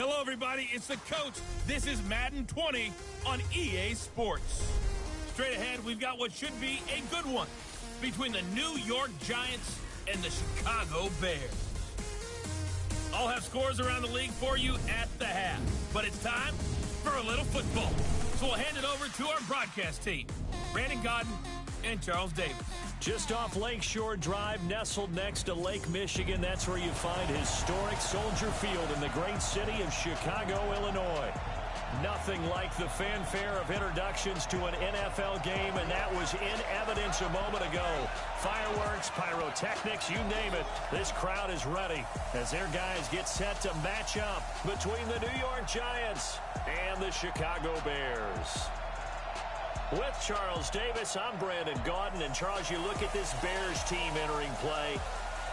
Hello, everybody. It's the coach. This is Madden 20 on EA Sports. Straight ahead, we've got what should be a good one between the New York Giants and the Chicago Bears. I'll have scores around the league for you at the half. But it's time for a little football. So we'll hand it over to our broadcast team, Brandon Godden and Charles Davis. Just off Lakeshore Drive, nestled next to Lake Michigan. That's where you find historic Soldier Field in the great city of Chicago, Illinois. Nothing like the fanfare of introductions to an NFL game, and that was in evidence a moment ago. Fireworks, pyrotechnics, you name it. This crowd is ready as their guys get set to match up between the New York Giants and the Chicago Bears. With Charles Davis, I'm Brandon Godden. And Charles, you look at this Bears team entering play.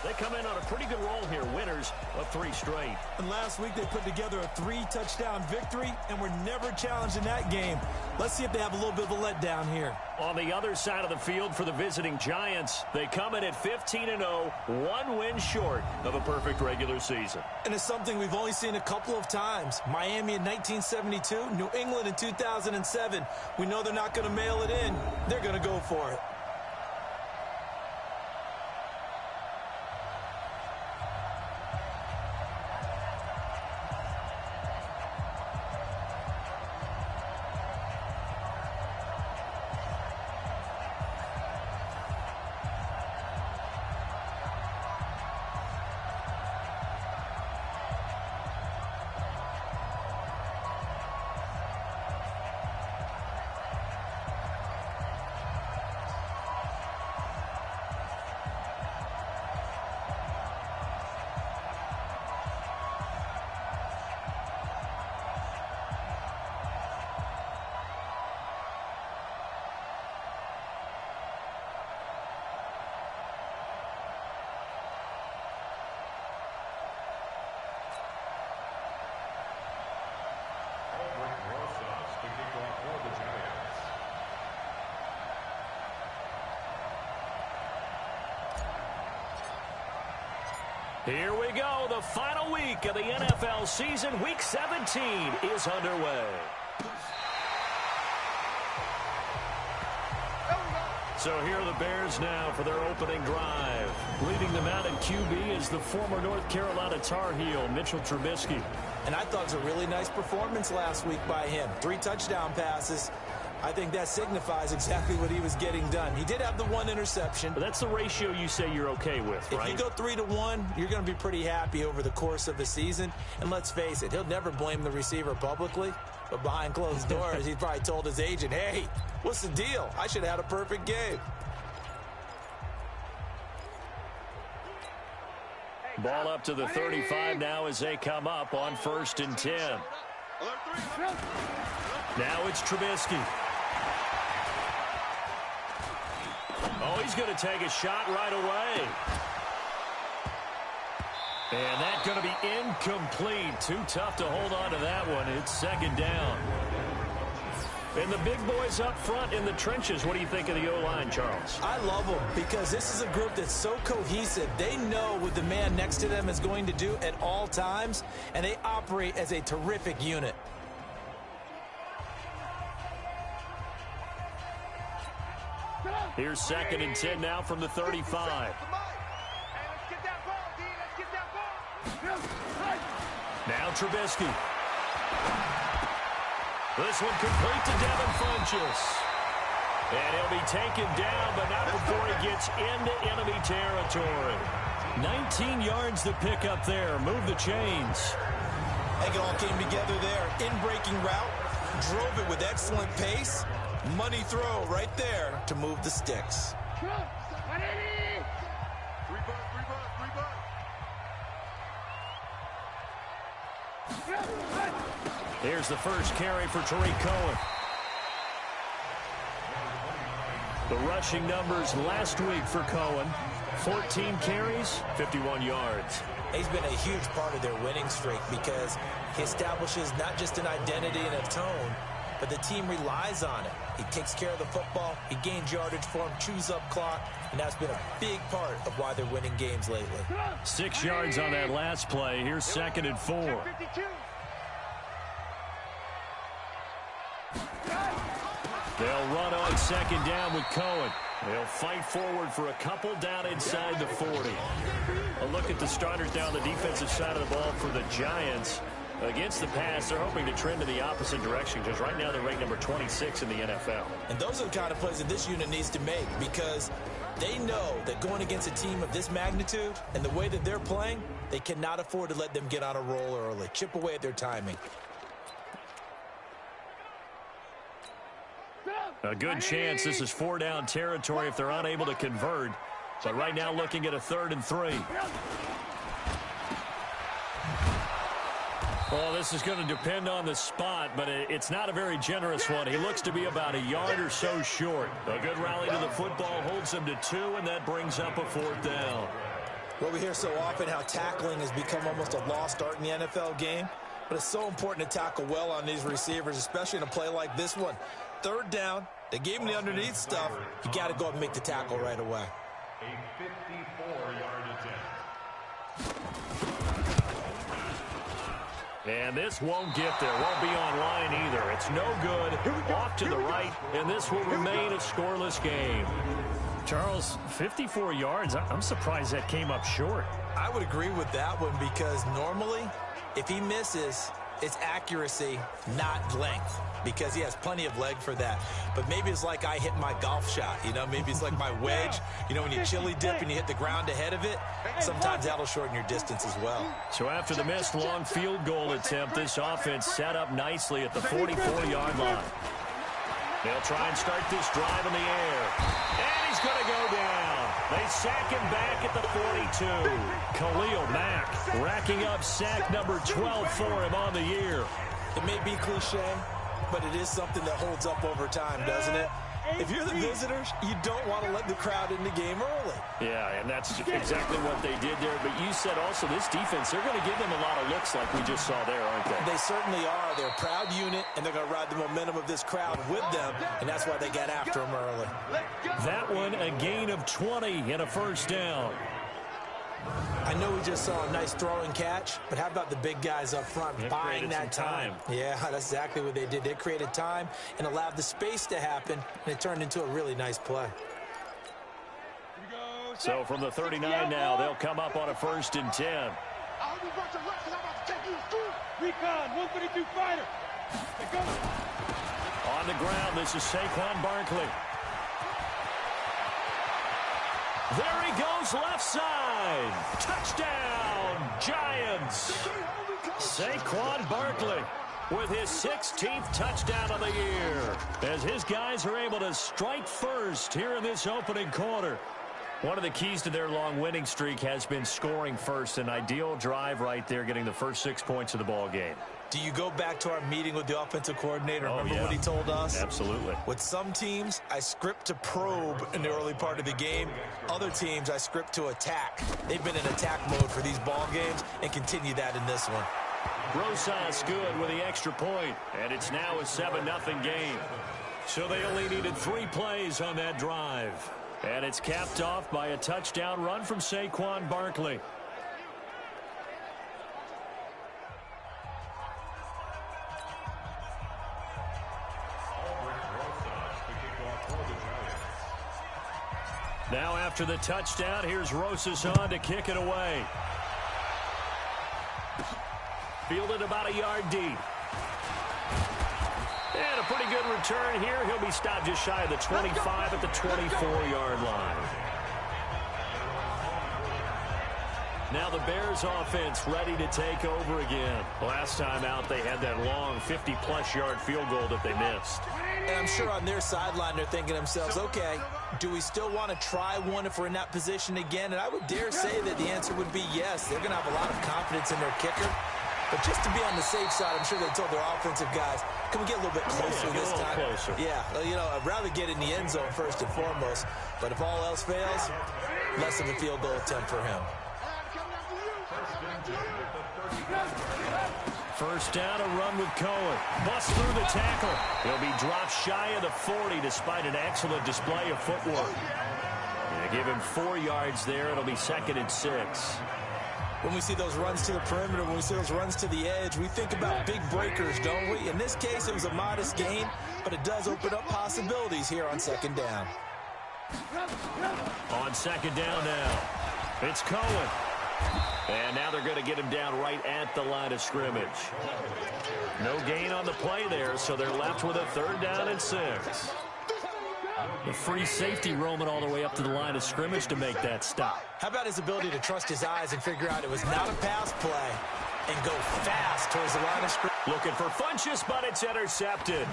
They come in on a pretty good roll here, winners of 3 straight. And last week they put together a 3-touchdown victory, and were never challenged in that game. Let's see if they have a little bit of a letdown here. On the other side of the field for the visiting Giants, they come in at 15-0, 1 win short of a perfect regular season. And it's something we've only seen a couple of times. Miami in 1972, New England in 2007. We know they're not going to mail it in. They're going to go for it. Here we go. The final week of the NFL season. Week 17 is underway. So here are the Bears now for their opening drive. Leading them out at QB is the former North Carolina Tar Heel, Mitchell Trubisky. And I thought it was a really nice performance last week by him. 3 touchdown passes. I think that signifies exactly what he was getting done. He did have the 1 interception. But that's the ratio you say you're okay with, right? If you go 3-1, you're going to be pretty happy over the course of the season. And let's face it, he'll never blame the receiver publicly. But behind closed doors, he probably told his agent, hey, what's the deal? I should have had a perfect game. Ball up to the 35 now as they come up on 1st and 10. Now it's Trubisky. Oh, he's going to take a shot right away. And that's going to be incomplete. Too tough to hold on to that one. It's 2nd down. And the big boys up front in the trenches. What do you think of the O-line, Charles? I love them because this is a group that's so cohesive. They know what the man next to them is going to do at all times, and they operate as a terrific unit. Here's 2nd and 10 now from the 35. Now Trubisky. This one complete to Devin Funchess. And he'll be taken down, but not before he gets into enemy territory. 19 yards to pick up there. Move the chains. I think it all came together there. In-breaking route. Drove it with excellent pace. Money throw right there to move the sticks. Here's the first carry for Tariq Cohen. The rushing numbers last week for Cohen. 14 carries, 51 yards. He's been a huge part of their winning streak because he establishes not just an identity and a tone, but the team relies on it. He takes care of the football, he gains yardage for him, chews up clock, and that's been a big part of why they're winning games lately. 6 yards on that last play. Here's 2nd and 4. on second down with Cohen. They'll fight forward for a couple down inside the 40. A look at the starters down the defensive side of the ball for the Giants. Against the pass, they're hoping to trend in the opposite direction because right now they're ranked number 26 in the NFL. And those are the kind of plays that this unit needs to make because they know that going against a team of this magnitude and the way that they're playing, they cannot afford to let them get on a roll early. Chip away at their timing. A good chance this is 4-down territory if they're unable to convert. But right now looking at a 3rd and 3. Well, this is going to depend on the spot, but it's not a very generous one. He looks to be about a yard or so short. A good rally to the football holds him to 2, and that brings up a 4th down. Well, we hear so often how tackling has become almost a lost art in the NFL game, but it's so important to tackle well on these receivers, especially in a play like this one. 3rd down, they gave him the underneath stuff. You got to go up and make the tackle right away. A 54-yard attempt. And this won't get there. Won't be online either. It's no good. Off to the right, and this will remain a scoreless game. Charles, 54 yards. I'm surprised that came up short. I would agree with that one because normally, if he misses, it's accuracy, not length, because he has plenty of leg for that. But maybe it's like I hit my golf shot, you know, maybe it's like my wedge. You know, when you chili dip and you hit the ground ahead of it, sometimes that'll shorten your distance as well. So after the missed long field goal attempt, this offense set up nicely at the 44-yard line. They'll try and start this drive in the air. And he's going to go down. They sack him back at the 42. Khalil Mack racking up sack number 12 for him on the year. It may be cliche, but it is something that holds up over time, doesn't it? If you're the visitors, you don't want to let the crowd in the game early. Yeah, and that's exactly what they did there. But you said also this defense, they're going to give them a lot of looks like we just saw there, aren't they? They certainly are. They're a proud unit, and they're going to ride the momentum of this crowd with them, and that's why they got after them early. That one, a gain of 20 and a 1st down. I know we just saw a nice throw and catch, but how about the big guys up front buying that time? Yeah, that's exactly what they did. They created time and allowed the space to happen, and it turned into a really nice play. So from the 39 now, they'll come up on a 1st and 10. Recon, 132 fighter. On the ground, this is Saquon Barkley. There he goes, left side. Touchdown, Giants. Saquon Barkley with his 16th touchdown of the year as his guys are able to strike first here in this opening quarter. One of the keys to their long winning streak has been scoring first. An ideal drive right there, getting the first 6 points of the ball game. Do you go back to our meeting with the offensive coordinator? Remember what he told us? Absolutely. With some teams, I script to probe in the early part of the game. Other teams, I script to attack. They've been in attack mode for these ball games and continue that in this one. Rosas good with the extra point, and it's now a 7-0 game. So they only needed 3 plays on that drive. And it's capped off by a touchdown run from Saquon Barkley. Now after the touchdown, here's Rosas on to kick it away. Fielded about a yard deep. And a pretty good return here. He'll be stopped just shy of the 25 at the 24-yard line. Now the Bears offense ready to take over again. Last time out, they had that long 50-plus yard field goal that they missed. And I'm sure on their sideline, they're thinking to themselves, okay, do we still want to try one if we're in that position again? And I would dare say that the answer would be yes. They're going to have a lot of confidence in their kicker. But just to be on the safe side, I'm sure they told their offensive guys, can we get a little bit closer this time? Closer. Yeah, you know, I'd rather get in the end zone first and foremost. But if all else fails, less of a field goal attempt for him. First down, a run with Cohen. Busts through the tackle. He'll be dropped shy of the 40 despite an excellent display of footwork. Give him 4 yards there. It'll be 2nd and 6. When we see those runs to the perimeter, when we see those runs to the edge, we think about big breakers, don't we? In this case, it was a modest gain, but it does open up possibilities here on second down. On second down now, it's Cohen. And now they're going to get him down right at the line of scrimmage. No gain on the play there, so they're left with a 3rd down and 6. The free safety roaming all the way up to the line of scrimmage to make that stop. How about his ability to trust his eyes and figure out it was not a pass play and go fast towards the line of scrimmage? Looking for Funchess, but it's intercepted.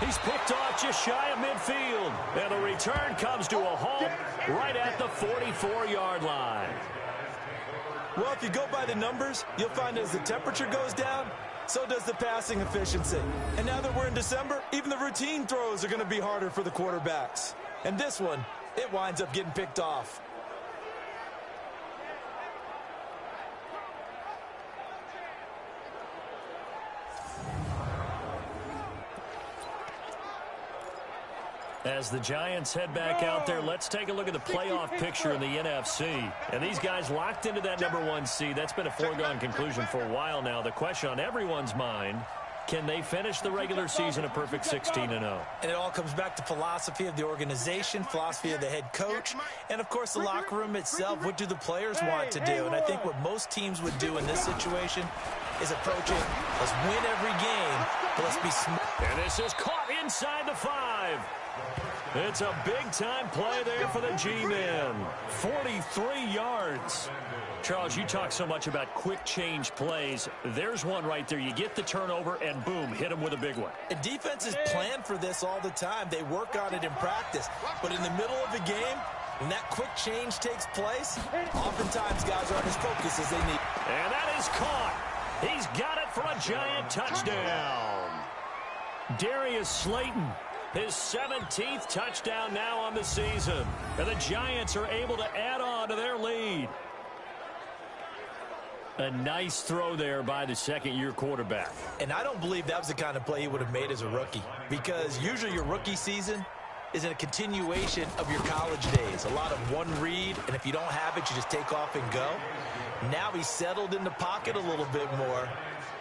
He's picked off just shy of midfield. And the return comes to a halt right at the 44-yard line. Well, if you go by the numbers, you'll find as the temperature goes down, so does the passing efficiency. And now that we're in December, even the routine throws are going to be harder for the quarterbacks. And this one, it winds up getting picked off. As the Giants head back out there, let's take a look at the playoff picture in the NFC. And these guys locked into that #1 seed. That's been a foregone conclusion for a while now. The question on everyone's mind, can they finish the regular season a perfect 16-0? And it all comes back to philosophy of the organization, philosophy of the head coach, and, of course, the locker room itself. What do the players want to do? And I think what most teams would do in this situation is approach it, let's win every game, but let's be smart. And this is caught inside the 5. It's a big-time play there for the G-men. 43 yards. Charles, you talk so much about quick change plays. There's one right there. You get the turnover, and boom, hit him with a big one. And defenses plan for this all the time. They work on it in practice. But in the middle of the game, when that quick change takes place, oftentimes guys aren't as focused as they need. And that is caught. He's got it for a Giant touchdown. Darius Slayton. His 17th touchdown now on the season. And the Giants are able to add on to their lead. A nice throw there by the second-year quarterback. And I don't believe that was the kind of play he would have made as a rookie. Because usually your rookie season is a continuation of your college days. A lot of one read, and if you don't have it, you just take off and go. Now he's settled in the pocket a little bit more,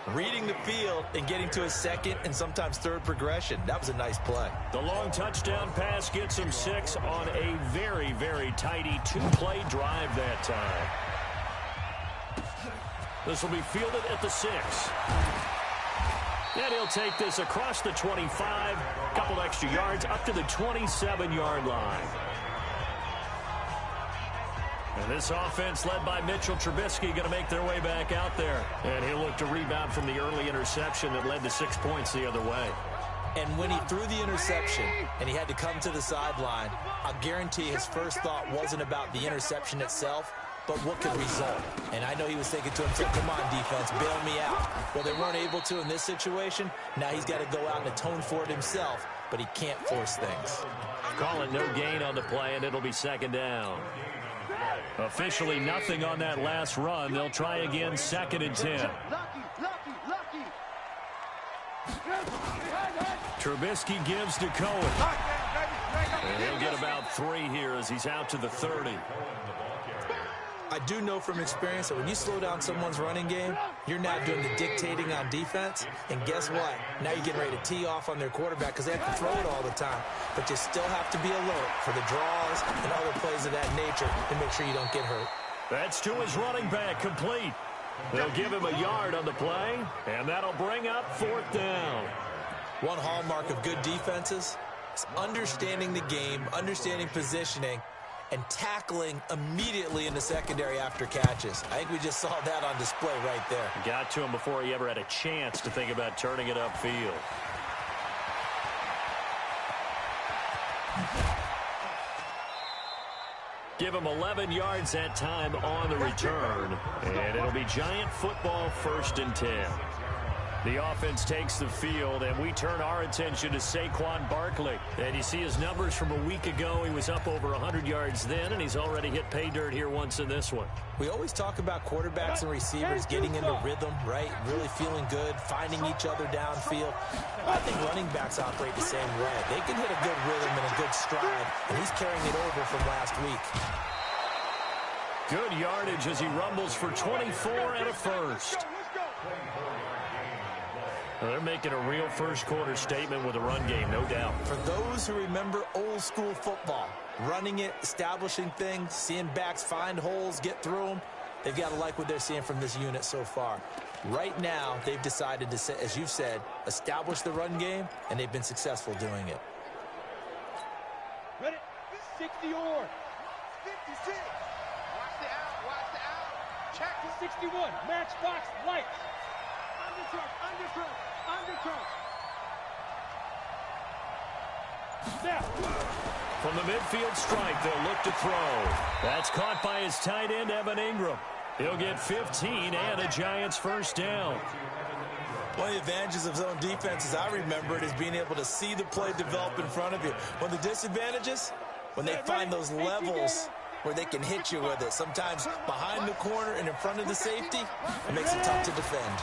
reading the field and getting to his second and sometimes third progression. That was a nice play. The long touchdown pass gets him 6 on a very, very tidy 2-play drive that time. This will be fielded at the 6. And he'll take this across the 25, a couple extra yards up to the 27-yard line. And this offense led by Mitchell Trubisky going to make their way back out there. And he'll look to rebound from the early interception that led to 6 points the other way. And when he threw the interception and he had to come to the sideline, I'll guarantee his first thought wasn't about the interception itself, but what could result. And I know he was thinking to himself, come on, defense, bail me out. Well, they weren't able to in this situation. Now he's got to go out and atone for it himself, but he can't force things. Calling no gain on the play, and it'll be second down. Officially nothing on that last run. They'll try again, 2nd and 10. Trubisky gives to Cohen. And he'll get about 3 here as he's out to the 30. I do know from experience that when you slow down someone's running game, you're now doing the dictating on defense. And guess what? Now you're getting ready to tee off on their quarterback because they have to throw it all the time. But you still have to be alert for the draws and other plays of that nature to make sure you don't get hurt. That's to his running back, complete. They'll give him a yard on the play, and that'll bring up 4th down. One hallmark of good defenses is understanding the game, understanding positioning, and tackling immediately in the secondary after catches. I think we just saw that on display right there. Got to him before he ever had a chance to think about turning it upfield. Give him 11 yards that time on the return. And it'll be Giant football, 1st and 10. The offense takes the field, and we turn our attention to Saquon Barkley. And you see his numbers from a week ago. He was up over 100 yards then, and he's already hit pay dirt here once in this one. We always talk about quarterbacks and receivers getting into rhythm, right? Really feeling good, finding each other downfield. I think running backs operate the same way. They can hit a good rhythm and a good stride, and he's carrying it over from last week. Good yardage as he rumbles for 24 and a first. Well, they're making a real first-quarter statement with a run game, no doubt. For those who remember old-school football, running it, establishing things, seeing backs find holes, get through them, they've got to like what they're seeing from this unit so far. Right now, they've decided to, as you've said, establish the run game, and they've been successful doing it. Ready? 60 or 56. Watch the out. Check. 61. Match box lights. Underthrow. Snap. From the midfield stripe, they'll look to throw. That's caught by his tight end, Evan Ingram. He'll get 15 and a Giants first down. One of the advantages of zone defense, as I remember it, is being able to see the play develop in front of you. One of the disadvantages, when they find those levels where they can hit you with it, sometimes behind the corner and in front of the safety, it makes it tough to defend.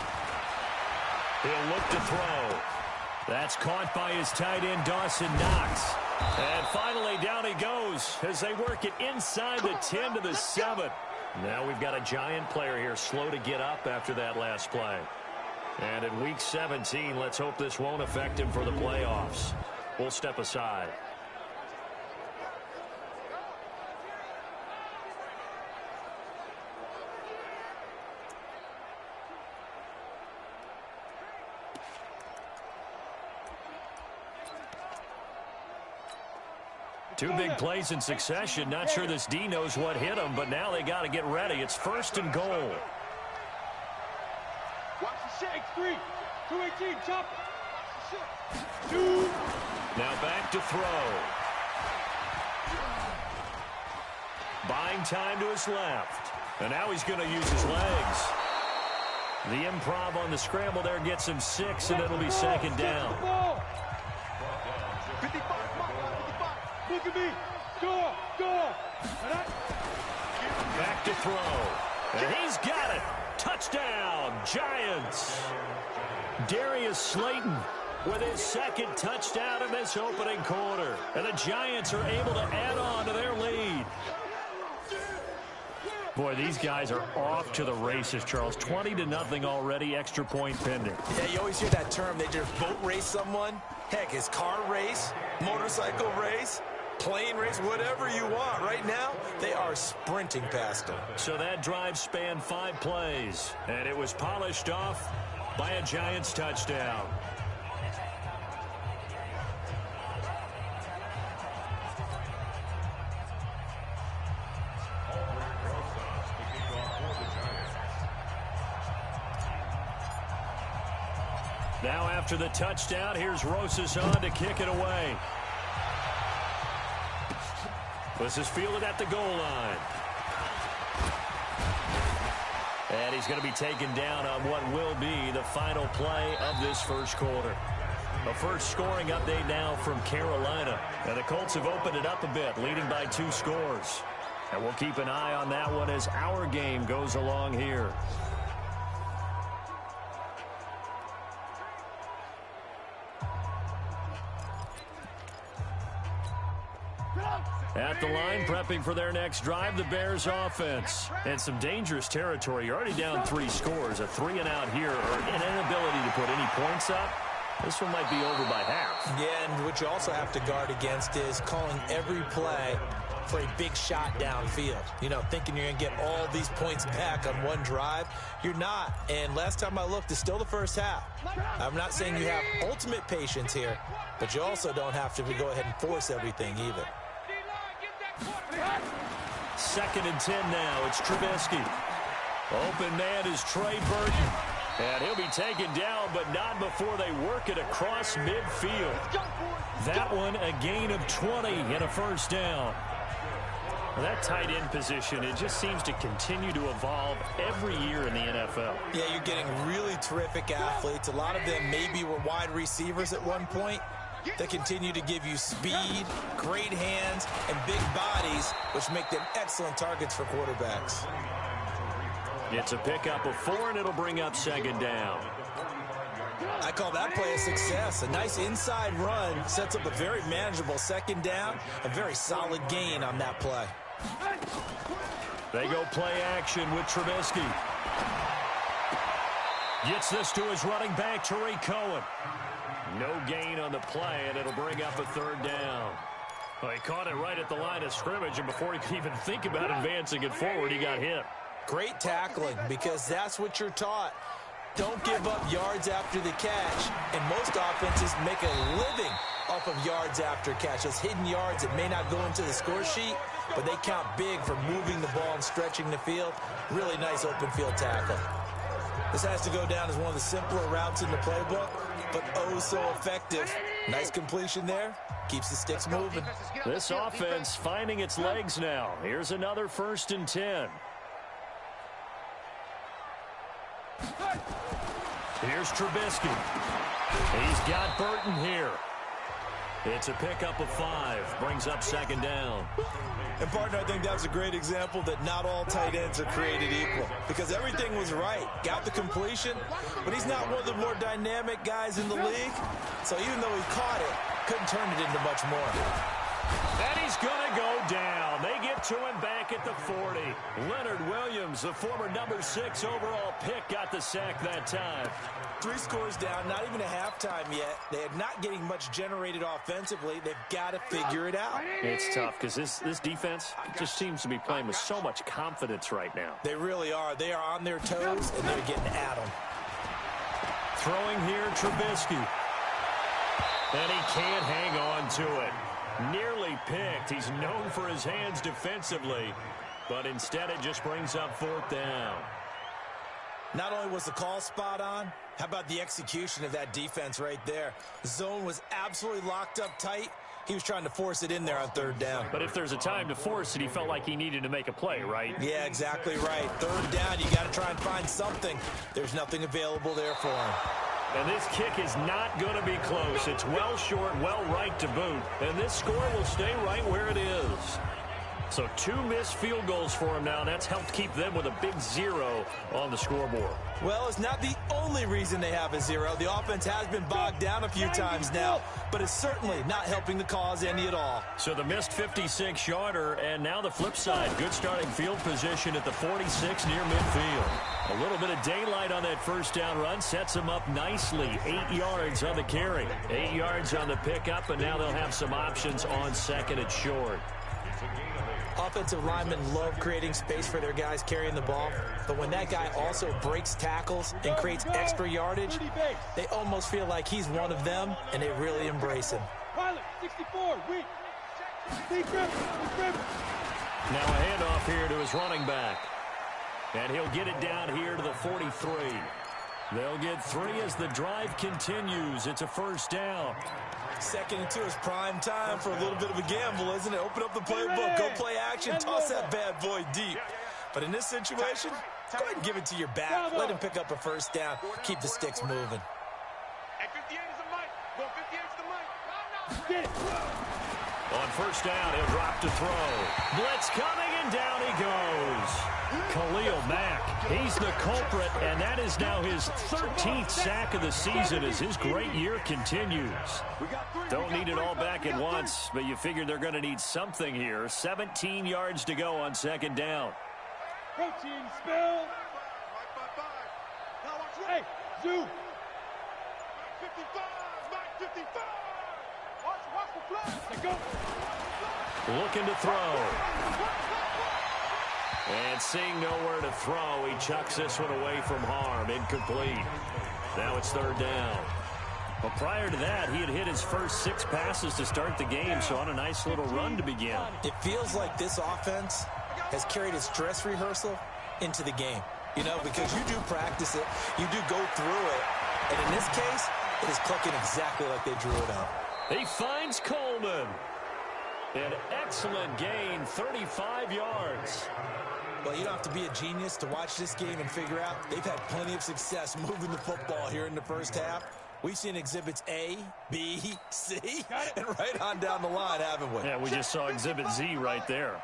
He'll look to throw. That's caught by his tight end, Dawson Knox. And finally, down he goes as they work it inside the 10 to the 7. Now we've got a Giant player here slow to get up after that last play. And in Week 17, let's hope this won't affect him for the playoffs. We'll step aside. Two big plays in succession. Not sure this D knows what hit him, but now they got to get ready. It's 1st and goal. Watch the shake. 3. 218. Chop. Two. Now back to throw. Buying time to his left. And now he's going to use his legs. The improv on the scramble there gets him 6, and it'll be 2nd down. 55. Look at me. Go. Back to throw. And he's got it. Touchdown, Giants. Darius Slayton with his 2nd touchdown in this opening quarter. And the Giants are able to add on to their lead. Boy, these guys are off to the races, Charles. 20-0 already, extra point pending. Yeah, you always hear that term. They just boat race someone. Heck, it's car race, motorcycle race, plane race, whatever you want. Right now, they are sprinting past them. So that drive spanned 5 plays, and it was polished off by a Giants touchdown. Now after the touchdown, here's Rosas on to kick it away. This is fielded at the goal line. And he's going to be taken down on what will be the final play of this first quarter. A first scoring update now from Carolina. And the Colts have opened it up a bit, leading by 2 scores. And we'll keep an eye on that one as our game goes along here. At the line, prepping for their next drive, the Bears offense. And some dangerous territory. You're already down 3 scores. A 3-and-out here, or an inability to put any points up. This one might be over by half. Yeah, and what you also have to guard against is calling every play for a big shot downfield. You know, thinking you're going to get all these points back on one drive. You're not. And last time I looked, it's still the first half. I'm not saying you have ultimate patience here, but you also don't have to go ahead and force everything either. 2nd and 10 now. It's Trubisky. Open man is Trey Burton. And he'll be taken down, but not before they work it across midfield. That one, a gain of 20 and a first down. Well, that tight end position, it just seems to continue to evolve every year in the NFL. Yeah, you're getting really terrific athletes. A lot of them maybe were wide receivers at one point. They continue to give you speed, great hands, and big bodies, which make them excellent targets for quarterbacks. It's a pickup of 4, and it'll bring up 2nd down. I call that play a success. A nice inside run sets up a very manageable 2nd down, a very solid gain on that play. They go play action with Trubisky. Gets this to his running back, Tariq Cohen. No gain on the play, and it'll bring up a third down. Well, he caught it right at the line of scrimmage, and before he could even think about advancing it forward, he got hit. Great tackling, because that's what you're taught. Don't give up yards after the catch, and most offenses make a living off of yards after catch. Those hidden yards that may not go into the score sheet, but they count big for moving the ball and stretching the field. Really nice open field tackle. This has to go down as one of the simpler routes in the playbook, but oh so effective. Nice completion there. Keeps the sticks moving. This offense finding its legs now. Here's another 1st and 10. Here's Trubisky. He's got Burton here. It's a pickup of 5. Brings up 2nd down. And, partner, I think that's a great example that not all tight ends are created equal, because everything was right. Got the completion, but he's not one of the more dynamic guys in the league. So even though he caught it, couldn't turn it into much more. And he's going to go down. They get to him back at the 40. Leonard Williams, the former number 6 overall pick, got the sack that time. 3 scores down, not even a halftime yet. They are not getting much generated offensively. They've got to figure it out. It's tough because this defense just seems to be playing with so much confidence right now. They really are. They are on their toes, and they're getting at them. Throwing here, Trubisky. And he can't hang on to it. Nearly picked. He's known for his hands defensively, but instead it just brings up 4th down. Not only was the call spot on, how about the execution of that defense right there? The zone was absolutely locked up tight. He was trying to force it in there on 3rd down. But if there's a time to force it, he felt like he needed to make a play, right? Yeah, exactly right. 3rd down, you got to try and find something. There's nothing available there for him. And this kick is not going to be close. It's well short, well right to boot. And this score will stay right where it is. So 2 missed field goals for him now. That's helped keep them with a big 0 on the scoreboard. Well, it's not the only reason they have a 0. The offense has been bogged down a few times now, but it's certainly not helping the cause any at all. So the missed 56-yarder, and now the flip side. Good starting field position at the 46 near midfield. A little bit of daylight on that 1st down run sets them up nicely. 8 yards on the carry, 8 yards on the pickup, and now they'll have some options on 2nd and short. Offensive linemen love creating space for their guys carrying the ball, but when that guy also breaks tackles and creates extra yardage, they almost feel like he's one of them, and they really embrace him. Pilot, 64, weak. Now a handoff here to his running back. And he'll get it down here to the 43. They'll get 3 as the drive continues. It's a 1st down. 2nd and 2 is prime time for a little bit of a gamble, isn't it? Open up the playbook, go play action, toss that bad boy deep. But in this situation, go ahead and give it to your back. Let him pick up a 1st down. Keep the sticks moving. At 58 is the mic. Go 58 is the mic. Get it. On 1st down, he'll drop to throw. Blitz coming, and down he goes. Khalil Mack, he's the culprit, and that is now his 13th sack of the season as his great year continues. Don't need it all back at once, but you figure they're going to need something here. 17 yards to go on 2nd down. Protein spill. Hey, Zoo. 55, Mike 55. Watch the flag. Let's go. Looking to throw. And seeing nowhere to throw, he chucks this one away from harm. Incomplete. Now it's 3rd down. But prior to that, he had hit his first 6 passes to start the game, so on a nice little run to begin. It feels like this offense has carried its dress rehearsal into the game. You know, because you do practice it, you do go through it, and in this case, it is clicking exactly like they drew it up. He finds Coleman. An excellent gain, 35 yards. Well, you don't have to be a genius to watch this game and figure out they've had plenty of success moving the football here in the 1st half. We've seen exhibits A, B, C, and right on down the line, haven't we? Yeah, we just saw exhibit Z right there.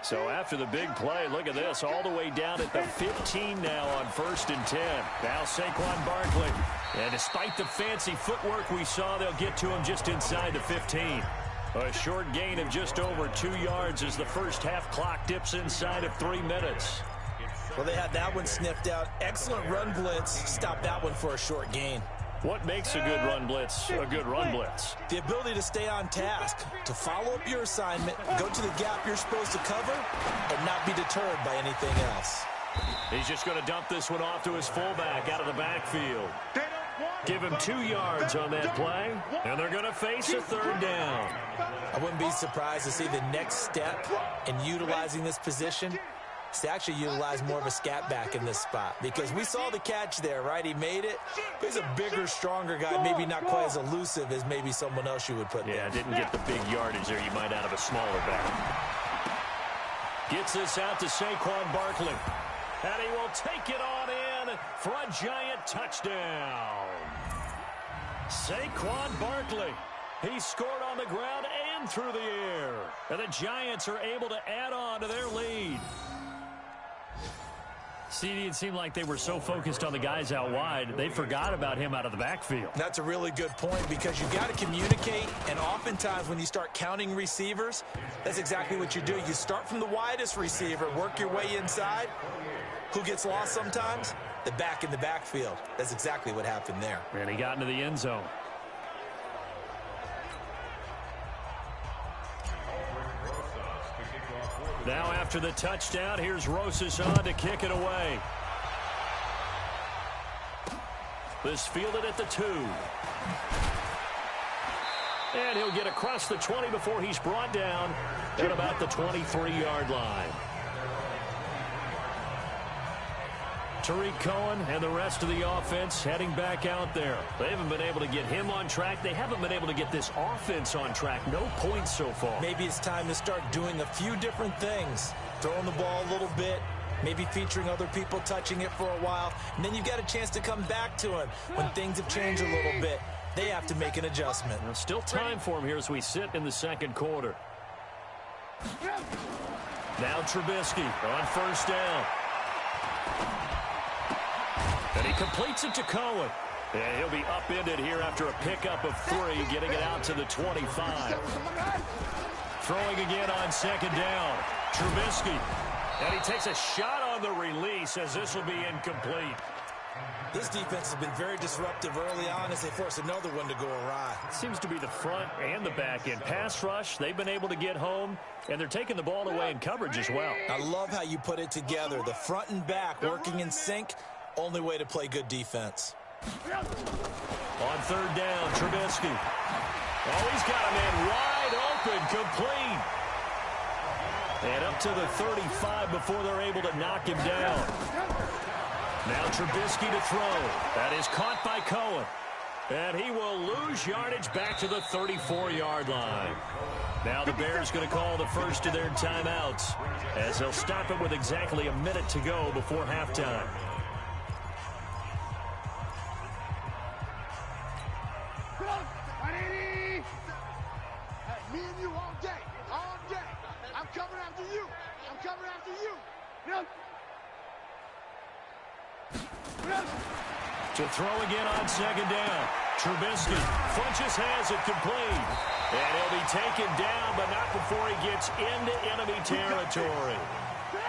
So after the big play, look at this, all the way down at the 15 now on 1st and 10. Now Saquon Barkley. And despite the fancy footwork we saw, they'll get to him just inside the 15. A short gain of just over 2 yards as the first half clock dips inside of 3 minutes. Well, they had that one sniffed out. Excellent run blitz. Stop that one for a short gain. What makes a good run blitz a good run blitz? The ability to stay on task, to follow up your assignment, go to the gap you're supposed to cover, and not be deterred by anything else. He's just going to dump this one off to his fullback out of the backfield. Give him 2 yards on that play, and they're going to face a third down. I wouldn't be surprised to see the next step in utilizing this position is to actually utilize more of a scat back in this spot, because we saw the catch there, right? He made it, but he's a bigger, stronger guy, maybe not quite as elusive as maybe someone else you would put there. Yeah, didn't get the big yardage there you might out of a smaller back. Gets this out to Saquon Barkley, and he will take it on in for a giant touchdown. Saquon Barkley. He scored on the ground and through the air. And the Giants are able to add on to their lead. CD, it seemed like they were so focused on the guys out wide, they forgot about him out of the backfield. That's a really good point, because you got to communicate, and oftentimes when you start counting receivers, that's exactly what you do. You start from the widest receiver, work your way inside. Who gets lost sometimes? The back in the backfield. That's exactly what happened there. And he got into the end zone. Now after the touchdown, here's Rosas on to kick it away. This fielded at the 2. And he'll get across the 20 before he's brought down at about the 23-yard line. Tariq Cohen and the rest of the offense heading back out there. They haven't been able to get him on track. They haven't been able to get this offense on track. No points so far. Maybe it's time to start doing a few different things. Throwing the ball a little bit, maybe featuring other people touching it for a while, and then you've got a chance to come back to him when things have changed a little bit. They have to make an adjustment. Well, still time for him here as we sit in the second quarter. Now Trubisky on first down. And he completes it to Cohen. And he'll be upended here after a pickup of 3, getting it out to the 25. Throwing again on second down. Trubisky. And he takes a shot on the release as this will be incomplete. This defense has been very disruptive early on as they force another one to go awry. Seems to be the front and the back end. Pass rush, they've been able to get home, and they're taking the ball away in coverage as well. I love how you put it together. The front and back working in sync. Only way to play good defense. On third down, Trubisky. Oh, he's got a man wide open, complete. And up to the 35 before they're able to knock him down. Now Trubisky to throw. That is caught by Cohen. And he will lose yardage back to the 34-yard line. Now the Bears going to call the first of their timeouts as they'll stop it with exactly a minute to go before halftime. Me and you all day, all day. I'm coming after you. I'm coming after you. To throw again on second down. Trubisky. Funches has it complete. And he'll be taken down, but not before he gets into enemy territory.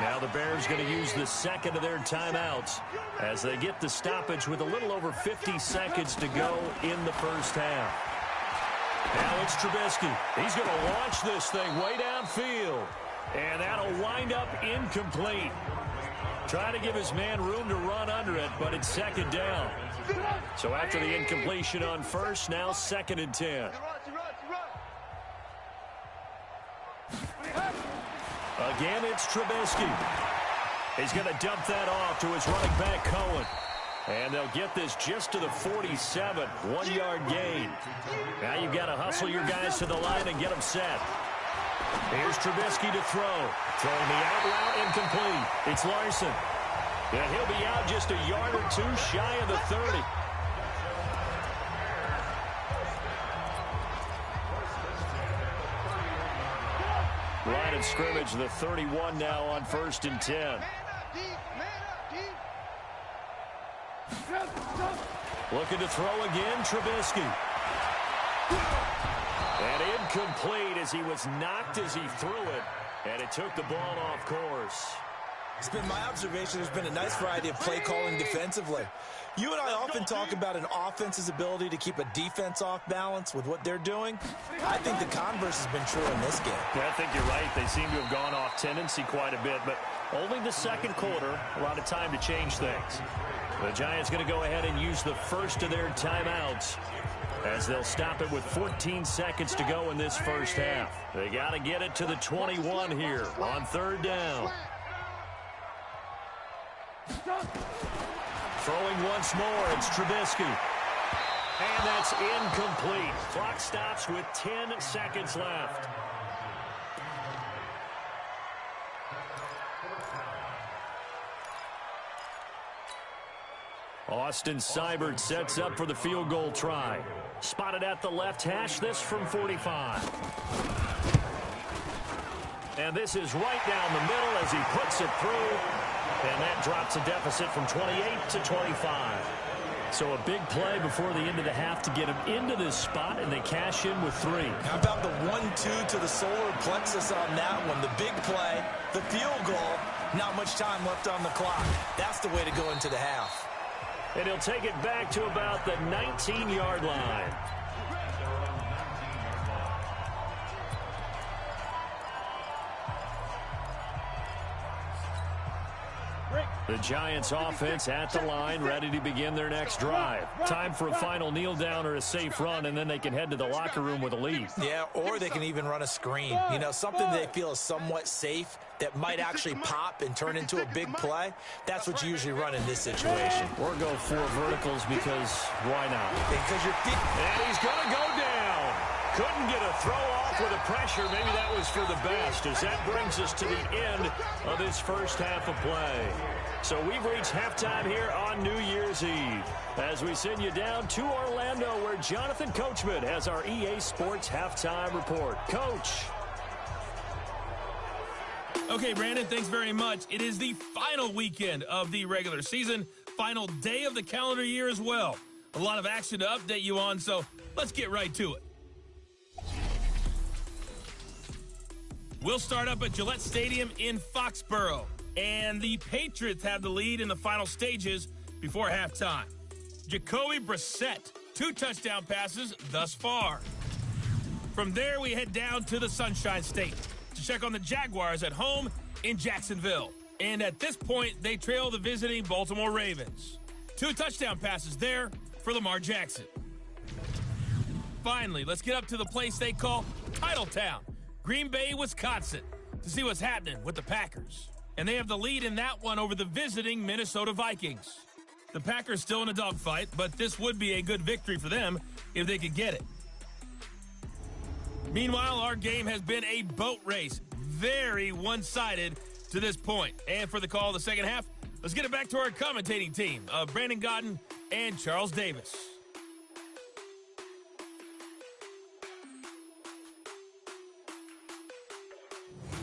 Now the Bears going to use the second of their timeouts as they get the stoppage with a little over 50 seconds to go in the first half. Now it's Trubisky. He's going to launch this thing way downfield. And that'll wind up incomplete. Trying to give his man room to run under it, but it's second down. So after the incompletion on first, now second and 10. Again, it's Trubisky. He's going to dump that off to his running back, Cohen. And they'll get this just to the 47, 1-yard gain. Now you've got to hustle your guys to the line and get them set. Here's Trubisky to throw. Throwing the out route incomplete. It's Larson. And he'll be out just a yard or 2 shy of the 30. Line of scrimmage, the 31 now on first and 10. Looking to throw again, Trubisky. And incomplete as he was knocked as he threw it. And it took the ball off course. It's been my observation there's been a nice variety of play calling defensively. You and I often talk about an offense's ability to keep a defense off balance with what they're doing. I think the converse has been true in this game. Yeah, I think you're right. They seem to have gone off tendency quite a bit, but only the second quarter, a lot of time to change things. The Giants going to go ahead and use the first of their timeouts as they'll stop it with 14 seconds to go in this first half. They got to get it to the 21 here on third down. Throwing once more, it's Trubisky. And that's incomplete. Clock stops with 10 seconds left. Austin Seibert sets up for the field goal try. Spotted at the left hash, this from 45. And this is right down the middle as he puts it through. And that drops a deficit from 28 to 25. So a big play before the end of the half to get him into this spot, and they cash in with 3. How about the 1-2 to the solar plexus on that one? The big play, the field goal, not much time left on the clock. That's the way to go into the half. And he'll take it back to about the 19-yard line. The Giants offense at the line, ready to begin their next drive. Time for a final kneel down or a safe run, and then they can head to the locker room with a lead. Yeah, or they can even run a screen. You know, something they feel is somewhat safe that might actually pop and turn into a big play. That's what you usually run in this situation. Or go 4 verticals because why not? Because your feet... And he's going to go down. Couldn't get a throw off with the pressure. Maybe that was for the best, as that brings us to the end of this first half of play. So we've reached halftime here on New Year's Eve as we send you down to Orlando, where Jonathan Coachman has our EA Sports halftime report. Coach. Okay, Brandon, thanks very much. It is the final weekend of the regular season, final day of the calendar year as well. A lot of action to update you on, so let's get right to it. We'll start up at Gillette Stadium in Foxborough, and the Patriots have the lead in the final stages before halftime. Jacoby Brissett, 2 touchdown passes thus far. From there, we head down to the Sunshine State to check on the Jaguars at home in Jacksonville. And at this point, they trail the visiting Baltimore Ravens. 2 touchdown passes there for Lamar Jackson. Finally, let's get up to the place they call Titletown, Green Bay, Wisconsin, to see what's happening with the Packers. And they have the lead in that one over the visiting Minnesota Vikings. The Packers still in a dogfight, but this would be a good victory for them if they could get it. Meanwhile, our game has been a boat race, very one-sided to this point. And for the call of the second half, let's get it back to our commentating team of Brandon Godden and Charles Davis.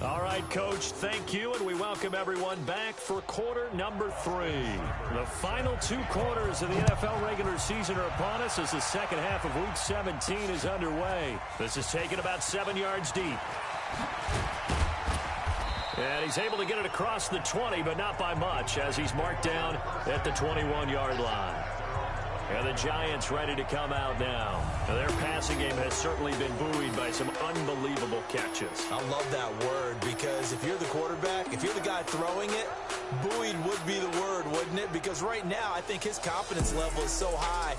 All right, Coach, thank you, and we welcome everyone back for quarter number 3. The final 2 quarters of the NFL regular season are upon us as the second half of Week 17 is underway. This is taken about 7 yards deep. And he's able to get it across the 20, but not by much, as he's marked down at the 21-yard line. And the Giants ready to come out now. Now, their passing game has certainly been buoyed by some unbelievable catches. I love that word, because if you're the quarterback, if you're the guy throwing it, buoyed would be the word, wouldn't it? Because right now, I think his confidence level is so high,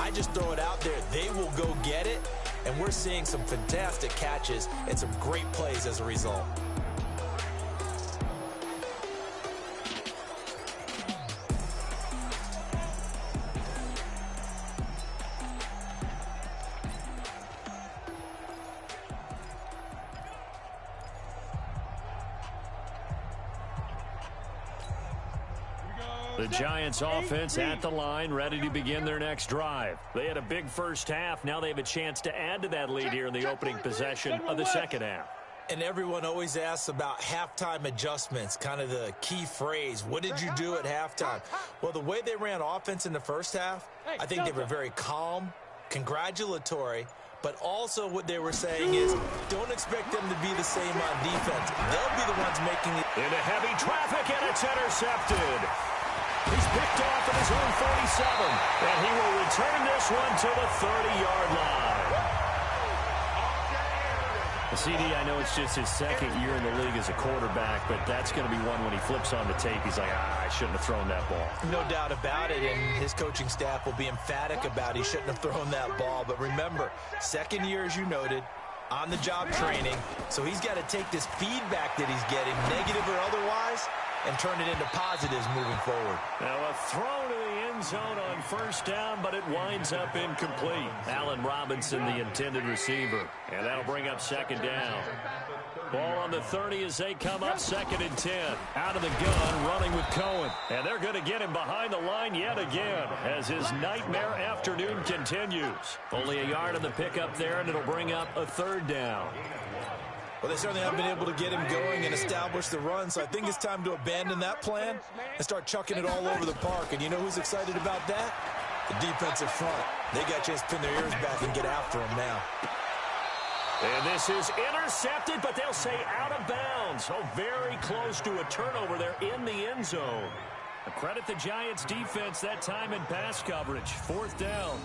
I just throw it out there. They will go get it, and we're seeing some fantastic catches and some great plays as a result. The Giants offense at the line, ready to begin their next drive. They had a big first half. Now they have a chance to add to that lead here in the opening possession of the second half. And everyone always asks about halftime adjustments, kind of the key phrase. What did you do at halftime? Well, the way they ran offense in the first half, I think they were very calm, congratulatory, But also what they were saying is, don't expect them to be the same on defense. They'll be the ones making it. Into heavy traffic, and it's intercepted. He's picked off at his own 47, and he will return this one to the 30-yard line. CD, I know it's just his second year in the league as a quarterback, but that's going to be one when he flips on the tape. He's like, I shouldn't have thrown that ball. No doubt about it, and his coaching staff will be emphatic about he shouldn't have thrown that ball. But remember, second year, as you noted, on-the-job training, so he's got to take this feedback that he's getting, negative or otherwise, and turn it into positives moving forward. Now a throw to the end zone on first down, but it winds up incomplete. Allen Robinson, the intended receiver, and that'll bring up second down. Ball on the 30 as they come up, 2nd and 10. Out of the gun, running with Cohen. And they're going to get him behind the line yet again as his nightmare afternoon continues. Only a yard on the pickup there, and it'll bring up a 3rd down. Well, they certainly haven't been able to get him going and establish the run, so I think it's time to abandon that plan and start chucking it all over the park. And you know who's excited about that? The defensive front. They got a chance to pin their ears back and get after him now. And this is intercepted, but they'll say out of bounds. Oh, very close to a turnover there in the end zone. Credit the Giants' defense that time in pass coverage. 4th down.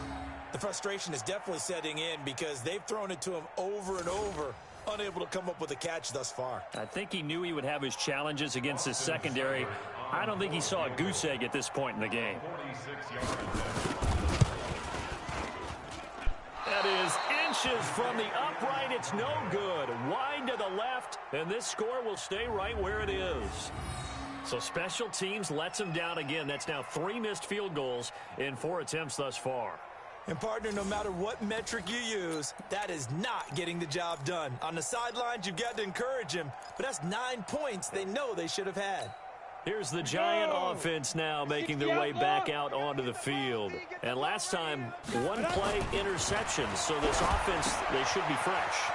The frustration is definitely setting in because they've thrown it to him over and over, unable to come up with a catch thus far. I think he knew he would have his challenges against his secondary. I don't think he saw a goose egg at this point in the game. That is inches from the upright. It's no good. Wide to the left, and this score will stay right where it is. So special teams lets him down again. That's now 3 missed field goals in 4 attempts thus far. And, partner, no matter what metric you use, that is not getting the job done. On the sidelines, you've got to encourage him, but that's 9 points they know they should have had. Here's the Giant offense now making their way back out onto the field. And last time, 1-play interceptions, so this offense, they should be fresh.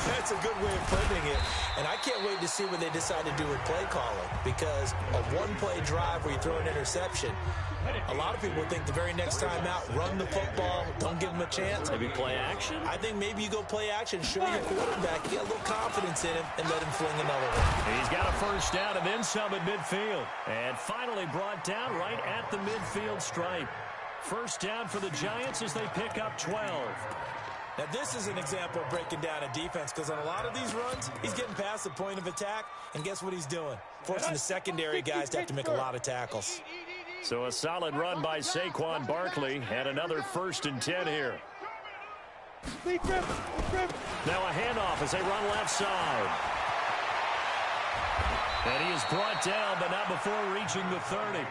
That's a good way of putting it. And I can't wait to see what they decide to do with play calling, because a 1-play drive where you throw an interception, a lot of people think the very next time out, run the football, don't give them a chance. Maybe play action? I think maybe you go play action, show your quarterback, get a little confidence in him, and let him fling another one. He's got a first down and then some at midfield. And finally brought down right at the midfield stripe. First down for the Giants as they pick up 12. Now, this is an example of breaking down a defense, because on a lot of these runs, he's getting past the point of attack, and guess what he's doing? Forcing the secondary guys to have to make a lot of tackles. So a solid run by Saquon Barkley, and another 1st and 10 here. Now a handoff as they run left side. And he is brought down, but not before reaching the 30.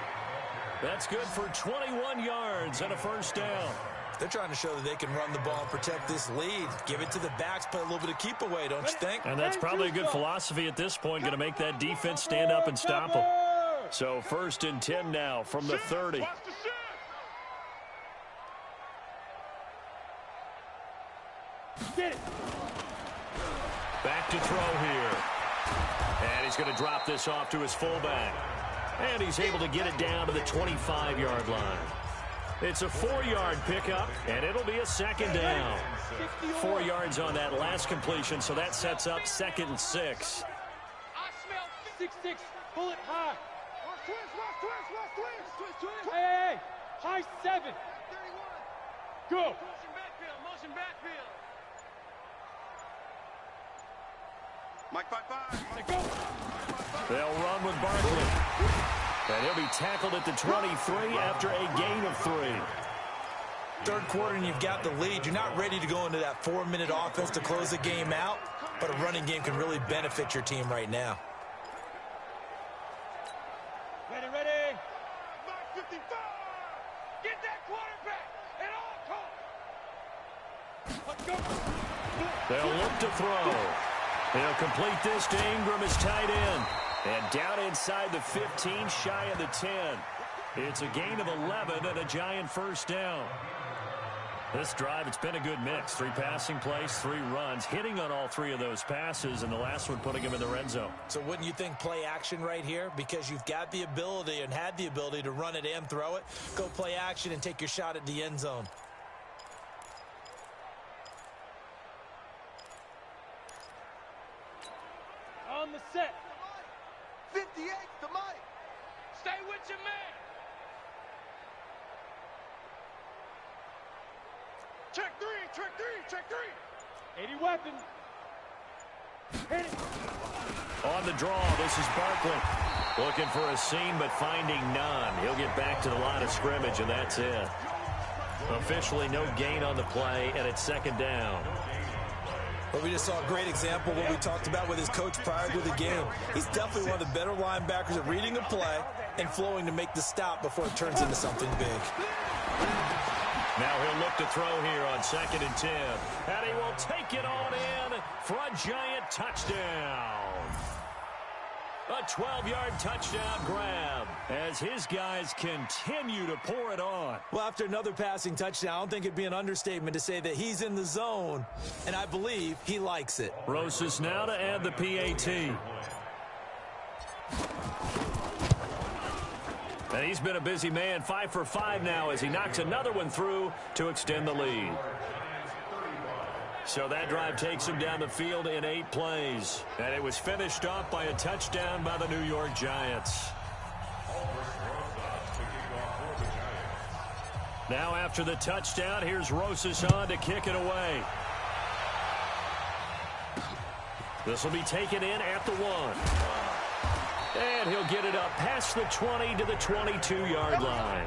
That's good for 21 yards and a first down. They're trying to show that they can run the ball and protect this lead. Give it to the backs, play a little bit of keep away, don't you think? And that's probably a good philosophy at this point, going to make that defense stand up and stop them. So 1st and 10 now from the 30. Back to throw here. And he's going to drop this off to his fullback. And he's able to get it down to the 25-yard line. It's a 4-yard pickup, and it'll be a 2nd down. 4 yards on that last completion, so that sets up 2nd and 6. 6-6, pull it high. Hey, high 7. Go. Motion backfield. Mike 5-5. They'll run with Barkley. And he'll be tackled at the 23 after a gain of 3. Third quarter and you've got the lead. You're not ready to go into that 4-minute offense to close the game out, but a running game can really benefit your team right now. Ready. Mark 55. Get that quarterback at all costs. Let's go. They'll look to throw. He'll complete this to Ingram, his tight end. And down inside the 15, shy of the 10. It's a gain of 11 and a Giant first down. This drive, it's been a good mix. 3 passing plays, 3 runs, hitting on all 3 of those passes, and the last one putting him in the red zone. So wouldn't you think play action right here? Because you've got the ability and had the ability to run it and throw it. Go play action and take your shot at the end zone. Stay with your man. Check three. 80 weapons. Hit it. On the draw, this is Barkley. Looking for a seam, but finding none. He'll get back to the line of scrimmage, and that's it. Officially no gain on the play, and it's second down. Well, we just saw a great example of what we talked about with his coach prior to the game. He's definitely one of the better linebackers at reading a play and flowing to make the stop before it turns into something big. Now he'll look to throw here on 2nd and 10. And he will take it on in for a giant touchdown. A 12-yard touchdown grab as his guys continue to pour it on. Well, after another passing touchdown, I don't think it'd be an understatement to say that he's in the zone, and I believe he likes it. Rosas now to add the PAT. And he's been a busy man, 5 for 5 now as he knocks another one through to extend the lead. So that drive takes him down the field in 8 plays. And it was finished off by a touchdown by the New York Giants. Now after the touchdown, here's Rosas on to kick it away. This will be taken in at the 1. And he'll get it up past the 20 to the 22-yard line.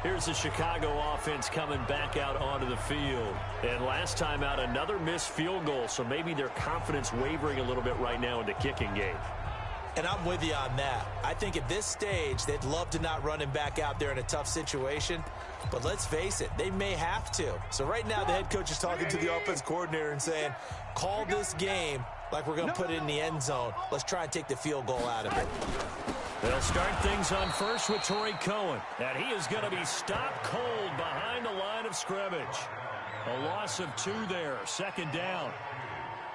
Here's the Chicago offense coming back out onto the field. And last time out, another missed field goal, so maybe their confidence wavering a little bit right now in the kicking game. And I'm with you on that. I think at this stage, they'd love to not run him back out there in a tough situation. But let's face it, they may have to. So right now, the head coach is talking to the offense coordinator and saying, call this game like we're going to put it in the end zone. Let's try and take the field goal out of it. They'll start things on first with Torrey Cohen. And he is going to be stopped cold behind the line of scrimmage. A loss of 2 there, 2nd down.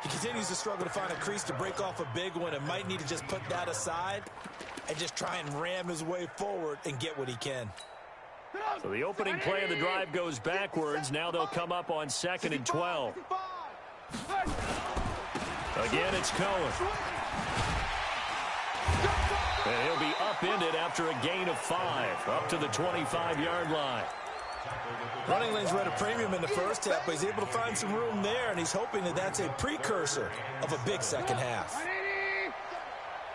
He continues to struggle to find a crease to break off a big one and might need to just put that aside and just try and ram his way forward and get what he can. So the opening play of the drive goes backwards. Now they'll come up on 2nd and 12. Again, it's Cohen. And he'll be upended after a gain of 5, up to the 25-yard line. Running lanes were at a premium in the first half, but he's able to find some room there, and he's hoping that that's a precursor of a big second half.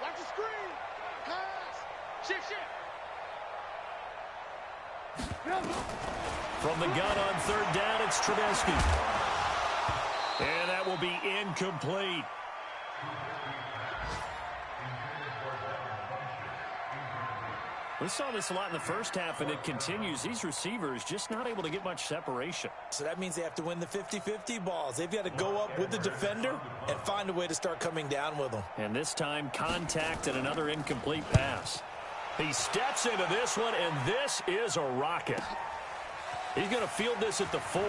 Watch the screen. Pass. Shift. From the gun on 3rd down, it's Trubisky. And that will be incomplete. We saw this a lot in the first half, and it continues. These receivers just not able to get much separation. So that means they have to win the 50-50 balls. They've got to go up with the defender and find a way to start coming down with them. And this time, contact and another incomplete pass. He steps into this one, and this is a rocket. He's going to field this at the 4.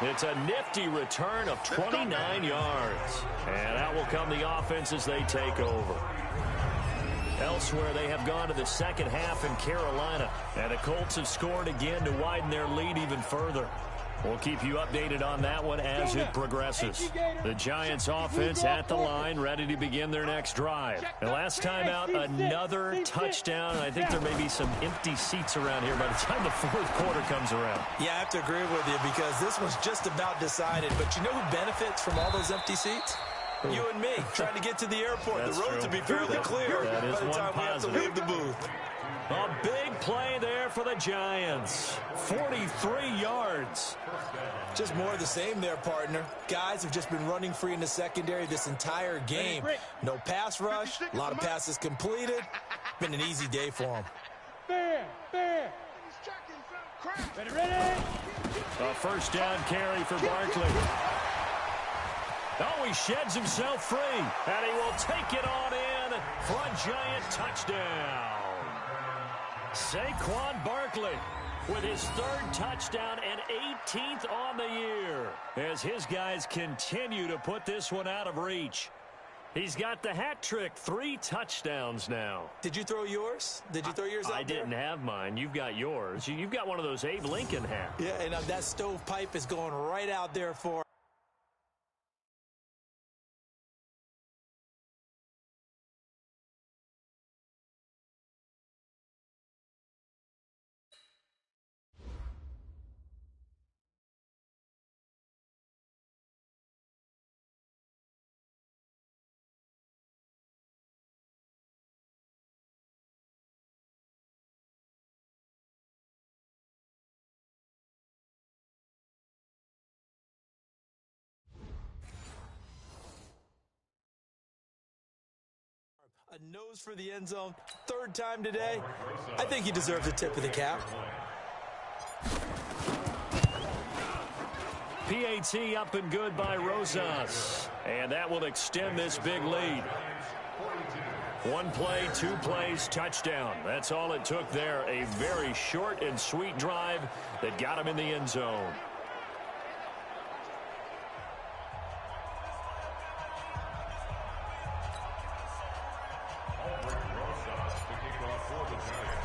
It's a nifty return of 29 yards. And out will come the offense as they take over. Elsewhere, they have gone to the second half in Carolina. And the Colts have scored again to widen their lead even further. We'll keep you updated on that one as it progresses. The Giants offense at the line, ready to begin their next drive. And last time out, another touchdown. I think there may be some empty seats around here by the time the 4th quarter comes around. Yeah, I have to agree with you because this one's just about decided. But you know who benefits from all those empty seats? You and me, trying to get to the airport. That's the roads will be fairly clear that is by the time we have to positive. leave the booth. A big play there for the Giants. 43 yards. Just more of the same there, partner. Guys have just been running free in the secondary this entire game. No pass rush, a lot of passes completed. Been an easy day for them. Fair. Ready. A 1st down carry for Barkley. Oh, he sheds himself free. And he will take it on in for a giant touchdown. Saquon Barkley with his 3rd touchdown and 18th on the year as his guys continue to put this one out of reach. He's got the hat trick, 3 touchdowns now. Did you throw yours? Did you throw yours out there? I didn't have mine. You've got yours. You've got one of those Abe Lincoln hats. Yeah, and that stovepipe is going right out there for a nose for the end zone. 3rd time today. I think he deserves a tip of the cap. PAT up and good by Rosas. And that will extend this big lead. 1 play, 2 plays, touchdown. That's all it took there. A very short and sweet drive that got him in the end zone.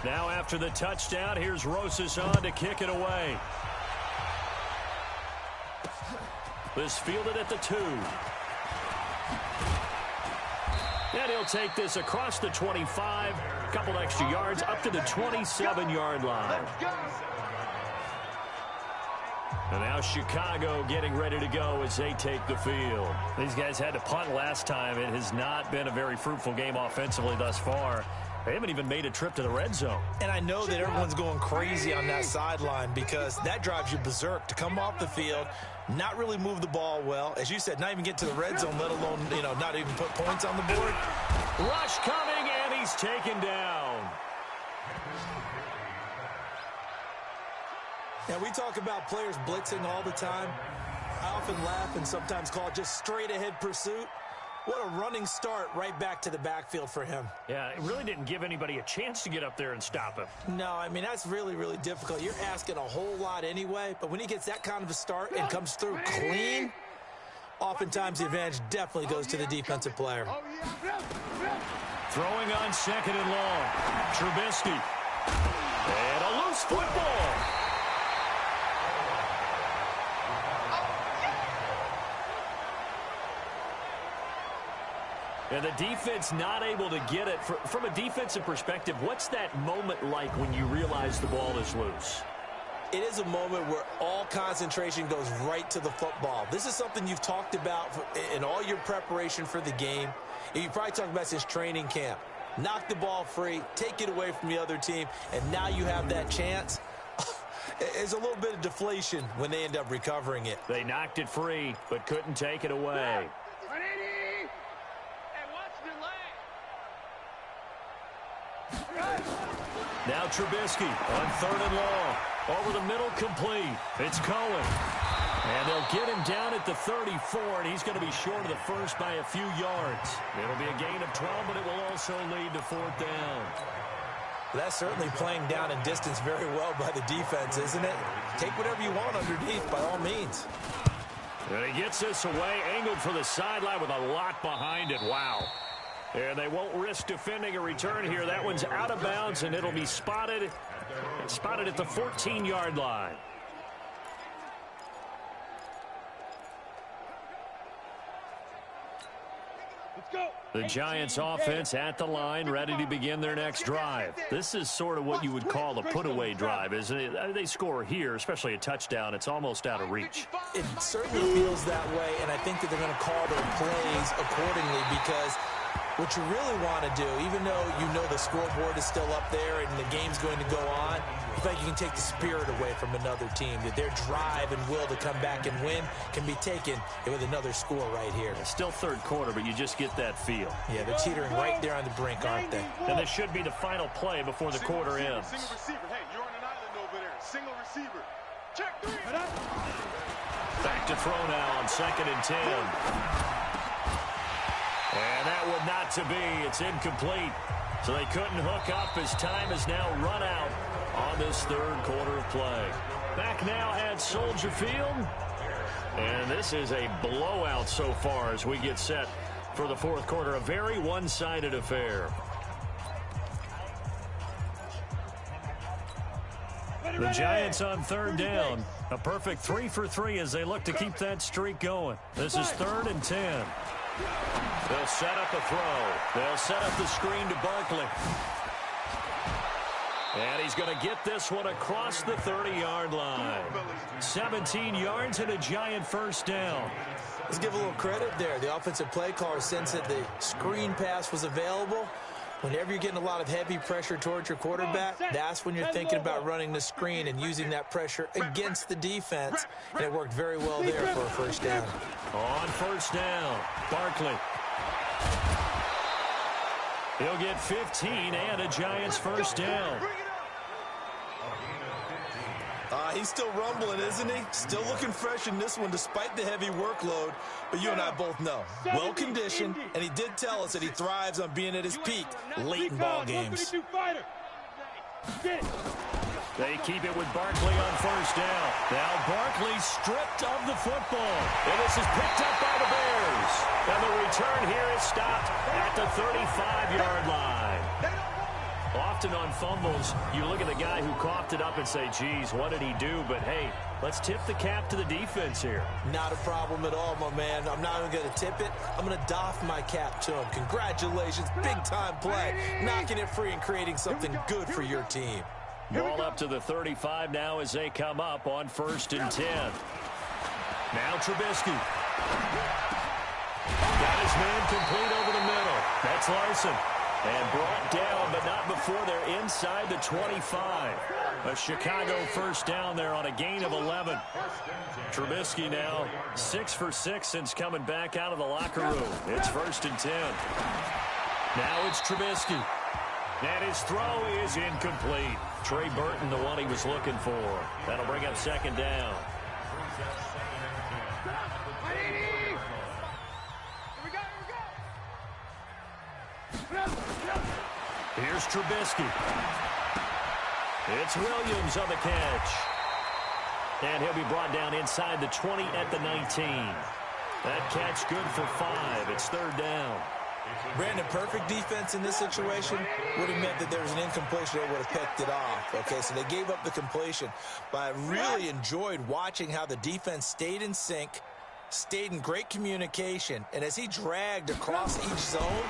Now after the touchdown, here's Rosas on to kick it away. This fielded at the 2. And he'll take this across the 25, a couple extra yards, up to the 27-yard line. And now Chicago getting ready to go as they take the field. These guys had to punt last time. It has not been a very fruitful game offensively thus far. They haven't even made a trip to the red zone. And I know that everyone's going crazy on that sideline because that drives you berserk to come off the field, not really move the ball well. As you said, not even get to the red zone, let alone, not even put points on the board. Rush coming, and he's taken down. Now, we talk about players blitzing all the time. I often laugh and sometimes call it just straight-ahead pursuit. What a running start right back to the backfield for him. Yeah, it really didn't give anybody a chance to get up there and stop him. No, I mean, that's really, really difficult. You're asking a whole lot anyway, but when he gets that kind of a start and comes through clean, oftentimes the advantage definitely goes to the defensive player. Throwing on 2nd and long. Trubisky. And a loose football. And the defense not able to get it. From a defensive perspective, what's that moment like when you realize the ball is loose? It is a moment where all concentration goes right to the football. This is something you've talked about in all your preparation for the game. You probably talked about since training camp. Knock the ball free, take it away from the other team, and now you have that chance. There's a little bit of deflation when they end up recovering it. They knocked it free, but couldn't take it away. Now Trubisky on 3rd and long. Over the middle, complete. It's Cohen. And they'll get him down at the 34, and he's going to be short of the first by a few yards. It'll be a gain of 12, but it will also lead to 4th down. That's certainly playing down in distance very well by the defense, isn't it? Take whatever you want underneath, by all means. And he gets this away, angled for the sideline with a lot behind it. Wow. And they won't risk defending a return here. That one's out of bounds, and it'll be spotted at the 14-yard line. The Giants offense at the line, ready to begin their next drive. This is sort of what you would call a put-away drive, isn't it? They score here, especially a touchdown. It's almost out of reach. It certainly feels that way, and I think that they're going to call their plays accordingly because what you really want to do, even though you know the scoreboard is still up there and the game's going to go on, I think you can take the spirit away from another team. That their drive and will to come back and win can be taken with another score right here. It's still 3rd quarter, but you just get that feel. Yeah, they're teetering right there on the brink, aren't they? And this should be the final play before the quarter ends. Single receiver. Hey, you're on an island over there. Single receiver. Check 3. Back to throw now on 2nd and 10. And that would not to be. It's incomplete. So they couldn't hook up as time has now run out on this 3rd quarter of play. Back now at Soldier Field. And this is a blowout so far as we get set for the fourth quarter. A very one-sided affair. The Giants on third down. A perfect 3 for 3 as they look to keep that streak going. This is 3rd and 10. They'll set up a throw. They'll set up the screen to Barkley. And he's going to get this one across the 30-yard line. 17 yards and a Giant first down. Let's give a little credit there. The offensive play caller sensed that the screen pass was available. Whenever you're getting a lot of heavy pressure towards your quarterback, that's when you're thinking about running the screen and using that pressure against the defense. And it worked very well there for a first down. On first down, Barkley. He'll get 15 and a Giants first down. He's still rumbling, isn't he? Still looking fresh in this one despite the heavy workload. But you and I both know, well-conditioned, and he did tell us that he thrives on being at his peak late in ball games. They keep it with Barkley on first down. Now Barkley stripped of the football. And this is picked up by the Bears. And the return here is stopped at the 35-yard line. Often on fumbles, you look at the guy who coughed it up and say, geez, what did he do? But, hey, let's tip the cap to the defense here. Not a problem at all, my man. I'm not even going to tip it. I'm going to doff my cap to him. Congratulations. Big-time play. Knocking it free and creating something good for your team. Ball up to the 35 now as they come up on 1st and 10. Now Trubisky. Got his man complete over the middle. That's Larson. And brought down, but not before they're inside the 25. A Chicago first down there on a gain of 11. Trubisky now 6 for 6 since coming back out of the locker room. It's 1st and 10. Now it's Trubisky. And his throw is incomplete. Trey Burton, the one he was looking for. That'll bring up 2nd down. Here's Trubisky. It's Williams on the catch. And he'll be brought down inside the 20 at the 19. That catch good for 5. It's 3rd down. Brandon, perfect defense in this situation would have meant that there was an incompletion. They would have picked it off. Okay, so they gave up the completion. But I really enjoyed watching how the defense stayed in sync, stayed in great communication. And as he dragged across each zone,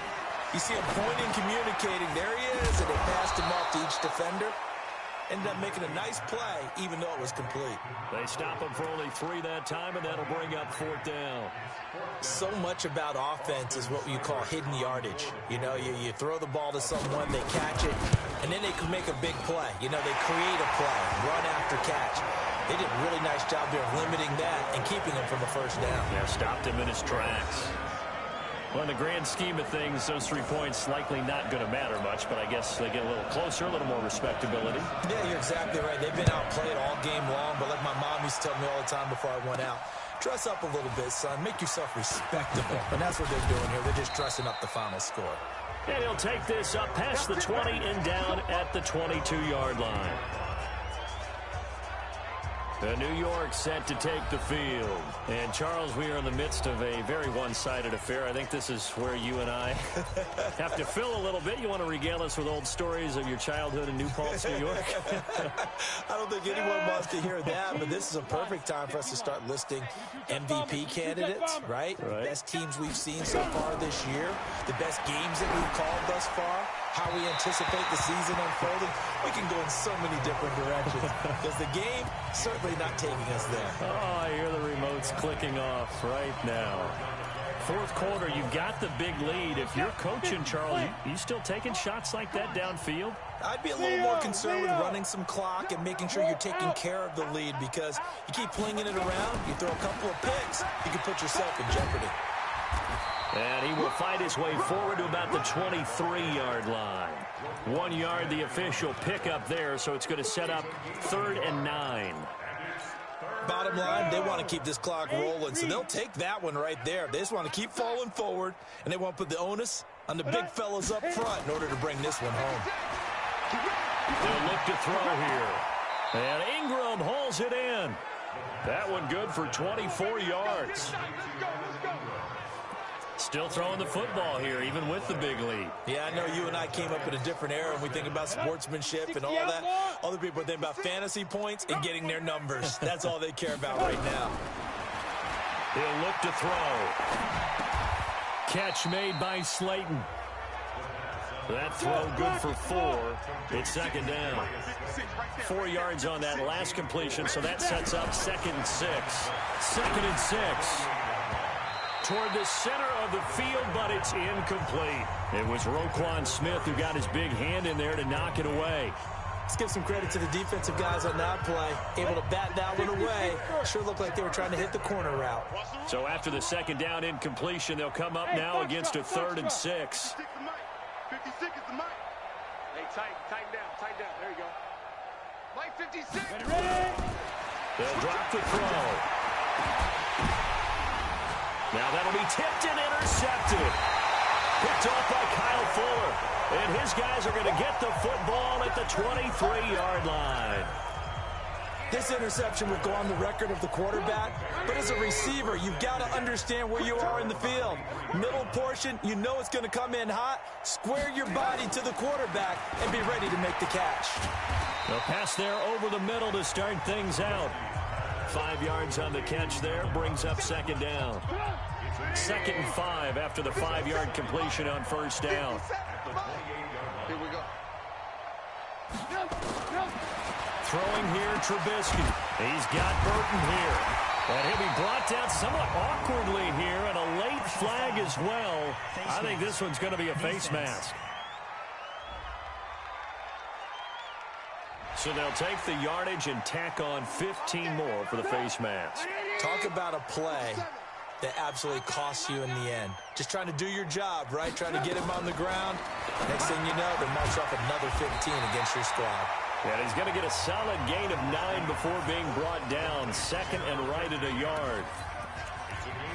you see him pointing, communicating. There he is, and they passed him off to each defender. Ended up making a nice play, even though it was complete. They stop him for only 3 that time, and that'll bring up 4th down. So much about offense is what you call hidden yardage. You know, you throw the ball to someone, they catch it, and then they can make a big play. You know, they create a play, run after catch. They did a really nice job there of limiting that and keeping him from a first down. Yeah, stopped him in his tracks. Well, in the grand scheme of things, those 3 points likely not going to matter much, but I guess they get a little closer, a little more respectability. Yeah, you're exactly right. They've been outplayed all game long, but like my mom used to tell me all the time before I went out, dress up a little bit, son. Make yourself respectable. And that's what they're doing here. They're just dressing up the final score. And he'll take this up past the 20 and down at the 22-yard line. The New York set to take the field. And, Charles, we are in the midst of a very one-sided affair. I think this is where you and I have to fill a little bit. You want to regale us with old stories of your childhood in New Paltz, New York? I don't think anyone wants to hear that, but this is a perfect time for us to start listing MVP candidates, right? The best teams we've seen so far this year, the best games that we've called thus far, how we anticipate the season unfolding. We can go in so many different directions because the game certainly not taking us there. Oh, I hear the remotes clicking off right now. Fourth quarter, you've got the big lead. If you're coaching, Charles, you still taking shots like that downfield? I'd be a little more concerned with running some clock and making sure you're taking care of the lead because you keep flinging it around, you throw a couple of picks, you can put yourself in jeopardy. And he will fight his way forward to about the 23-yard line. 1 yard, the official pickup there, so it's going to set up 3rd and 9. Bottom line, they want to keep this clock rolling, so they'll take that one right there. They just want to keep falling forward, and they want to put the onus on the big fellas up front in order to bring this one home. They'll look to throw here. And Ingram hauls it in. That one good for 24 yards. Still throwing the football here, even with the big lead. Yeah, I know you and I came up in a different era, and we think about sportsmanship and all that. Other people are thinking about fantasy points and getting their numbers. That's all they care about right now. He'll look to throw. Catch made by Slayton. That throw good for 4. It's second down. 4 yards on that last completion, so that sets up 2nd and 6. 2nd and 6. Toward the center of the field, but it's incomplete. It was Roquan Smith who got his big hand in there to knock it away. Let's give some credit to the defensive guys on that play. Able to bat that one away. Sure looked like they were trying to hit the corner route. So after the second down incompletion, they'll come up now against a 3rd and 6. 56 is the mic. Hey, tighten down. There you go. Mike 56. Ready? They'll drop the throw. Now that'll be tipped and intercepted. Picked off by Kyle Fuller. And his guys are going to get the football at the 23-yard line. This interception will go on the record of the quarterback, but as a receiver, you've got to understand where you are in the field. Middle portion, you know it's going to come in hot. Square your body to the quarterback and be ready to make the catch. The pass there over the middle to start things out. 5 yards on the catch there, brings up second down. 2nd and 5 after the 5-yard completion on first down. Here we go. Throwing here, Trubisky. He's got Burton here. And he'll be brought down somewhat awkwardly here, and a late flag as well. I think this one's going to be a face mask. So they'll take the yardage and tack on 15 more for the face mask. Talk about a play that absolutely costs you in the end. Just trying to do your job, right? Trying to get him on the ground. Next thing you know, they march off another 15 against your squad. And he's going to get a solid gain of 9 before being brought down. 2nd and right at a yard.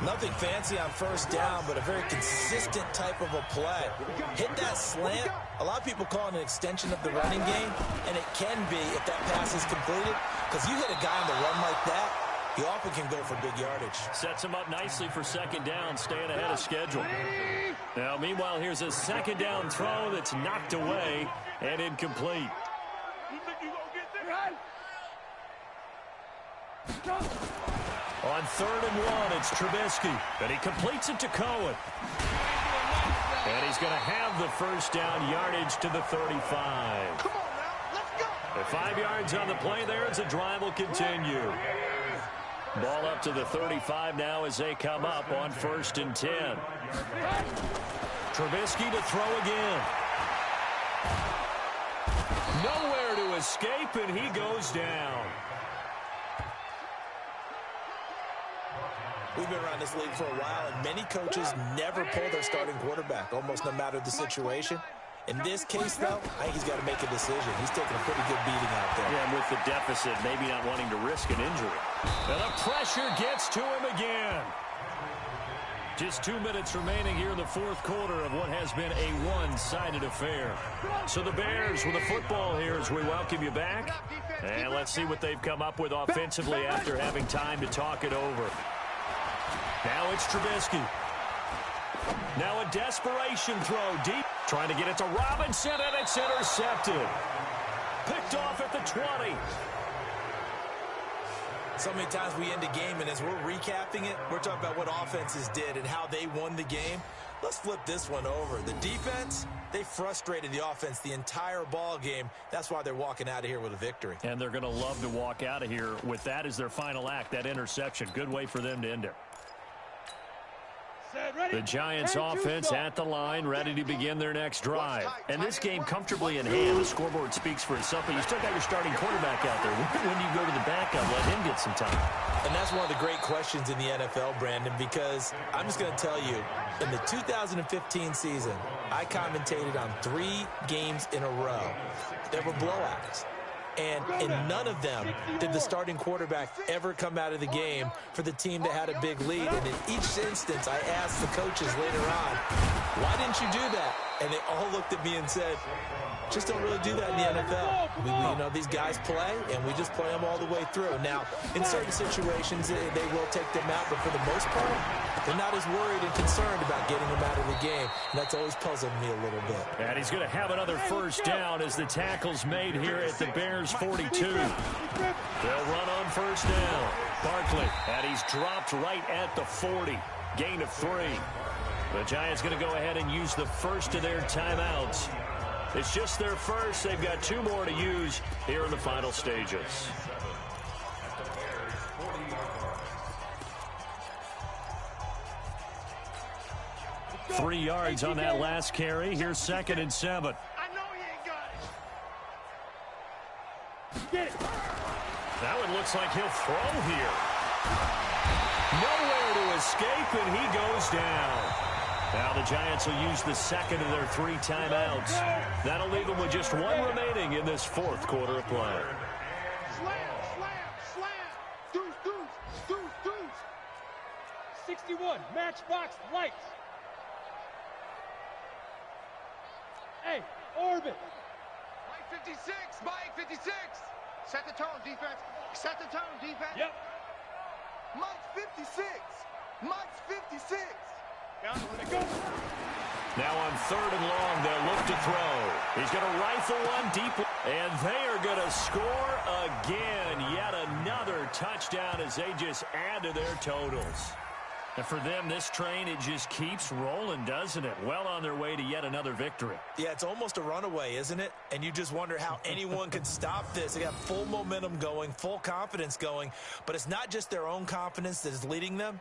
Nothing fancy on first down, but a very consistent type of a play. Hit that slant. A lot of people call it an extension of the running game, and it can be if that pass is completed, because you hit a guy on the run like that, he often can go for big yardage. Sets him up nicely for second down, staying ahead of schedule. Now, meanwhile, here's a second down throw that's knocked away and incomplete. On 3rd and 1, it's Trubisky, and he completes it to Cohen. And he's going to have the first down, yardage to the 35. Come on now, let's go. The 5 yards on the play there as the drive will continue. Ball up to the 35 now as they come up on 1st and 10. Trubisky to throw again. Nowhere to escape, and he goes down. We've been around this league for a while, and many coaches never pull their starting quarterback, almost no matter the situation. In this case, though, I think he's got to make a decision. He's taking a pretty good beating out there. Yeah, and with the deficit, maybe not wanting to risk an injury. And the pressure gets to him again. Just 2 minutes remaining here in the 4th quarter of what has been a one-sided affair. So the Bears with the football here as we welcome you back. And let's see what they've come up with offensively after having time to talk it over. Now it's Trubisky. Now a desperation throw deep. Trying to get it to Robinson, and it's intercepted. Picked off at the 20. So many times we end a game, and as we're recapping it, we're talking about what offenses did and how they won the game. Let's flip this one over. The defense, they frustrated the offense the entire ball game. That's why they're walking out of here with a victory. And they're going to love to walk out of here with that as their final act, that interception. Good way for them to end it. The Giants offense at the line, ready to begin their next drive. And this game comfortably in hand. The scoreboard speaks for itself, but you still got your starting quarterback out there. When do you go to the backup, let him get some time? And that's one of the great questions in the NFL, Brandon, because I'm just going to tell you, in the 2015 season, I commentated on 3 games in a row. There were blowouts. And in none of them did the starting quarterback ever come out of the game for the team that had a big lead. And in each instance, I asked the coaches later on, why didn't you do that? And they all looked at me and said, just don't really do that in the NFL. These guys play, and we just play them all the way through. Now, in certain situations, they will take them out, but for the most part, they're not as worried and concerned about getting them out of the game. And that's always puzzled me a little bit. And he's going to have another first down as the tackle's made here at the Bears' 42. They'll run on first down. Barkley, and he's dropped right at the 40. Gain of 3. The Giants going to go ahead and use the first of their timeouts. It's just their first. They've got 2 more to use here in the final stages. Three yards on that last carry. Here's 2nd and 7. I know he ain't got it. Get it. Now it looks like he'll throw here. Nowhere to escape, and he goes down. Now the Giants will use the 2nd of their 3 timeouts. That'll leave them with just 1 remaining in this 4th quarter of play. Slam. Deuce. 61, matchbox lights. Hey, orbit. Mike 56. Set the tone, defense. Yep. Mike 56. Now on 3rd and long, they'll look to throw. He's going to rifle one deep. And they are going to score again. Yet another touchdown as they just add to their totals. And for them, this train, it just keeps rolling, doesn't it? Well on their way to yet another victory. Yeah, it's almost a runaway, isn't it? And you just wonder how anyone could stop this. They got full momentum going, full confidence going. But it's not just their own confidence that is leading them.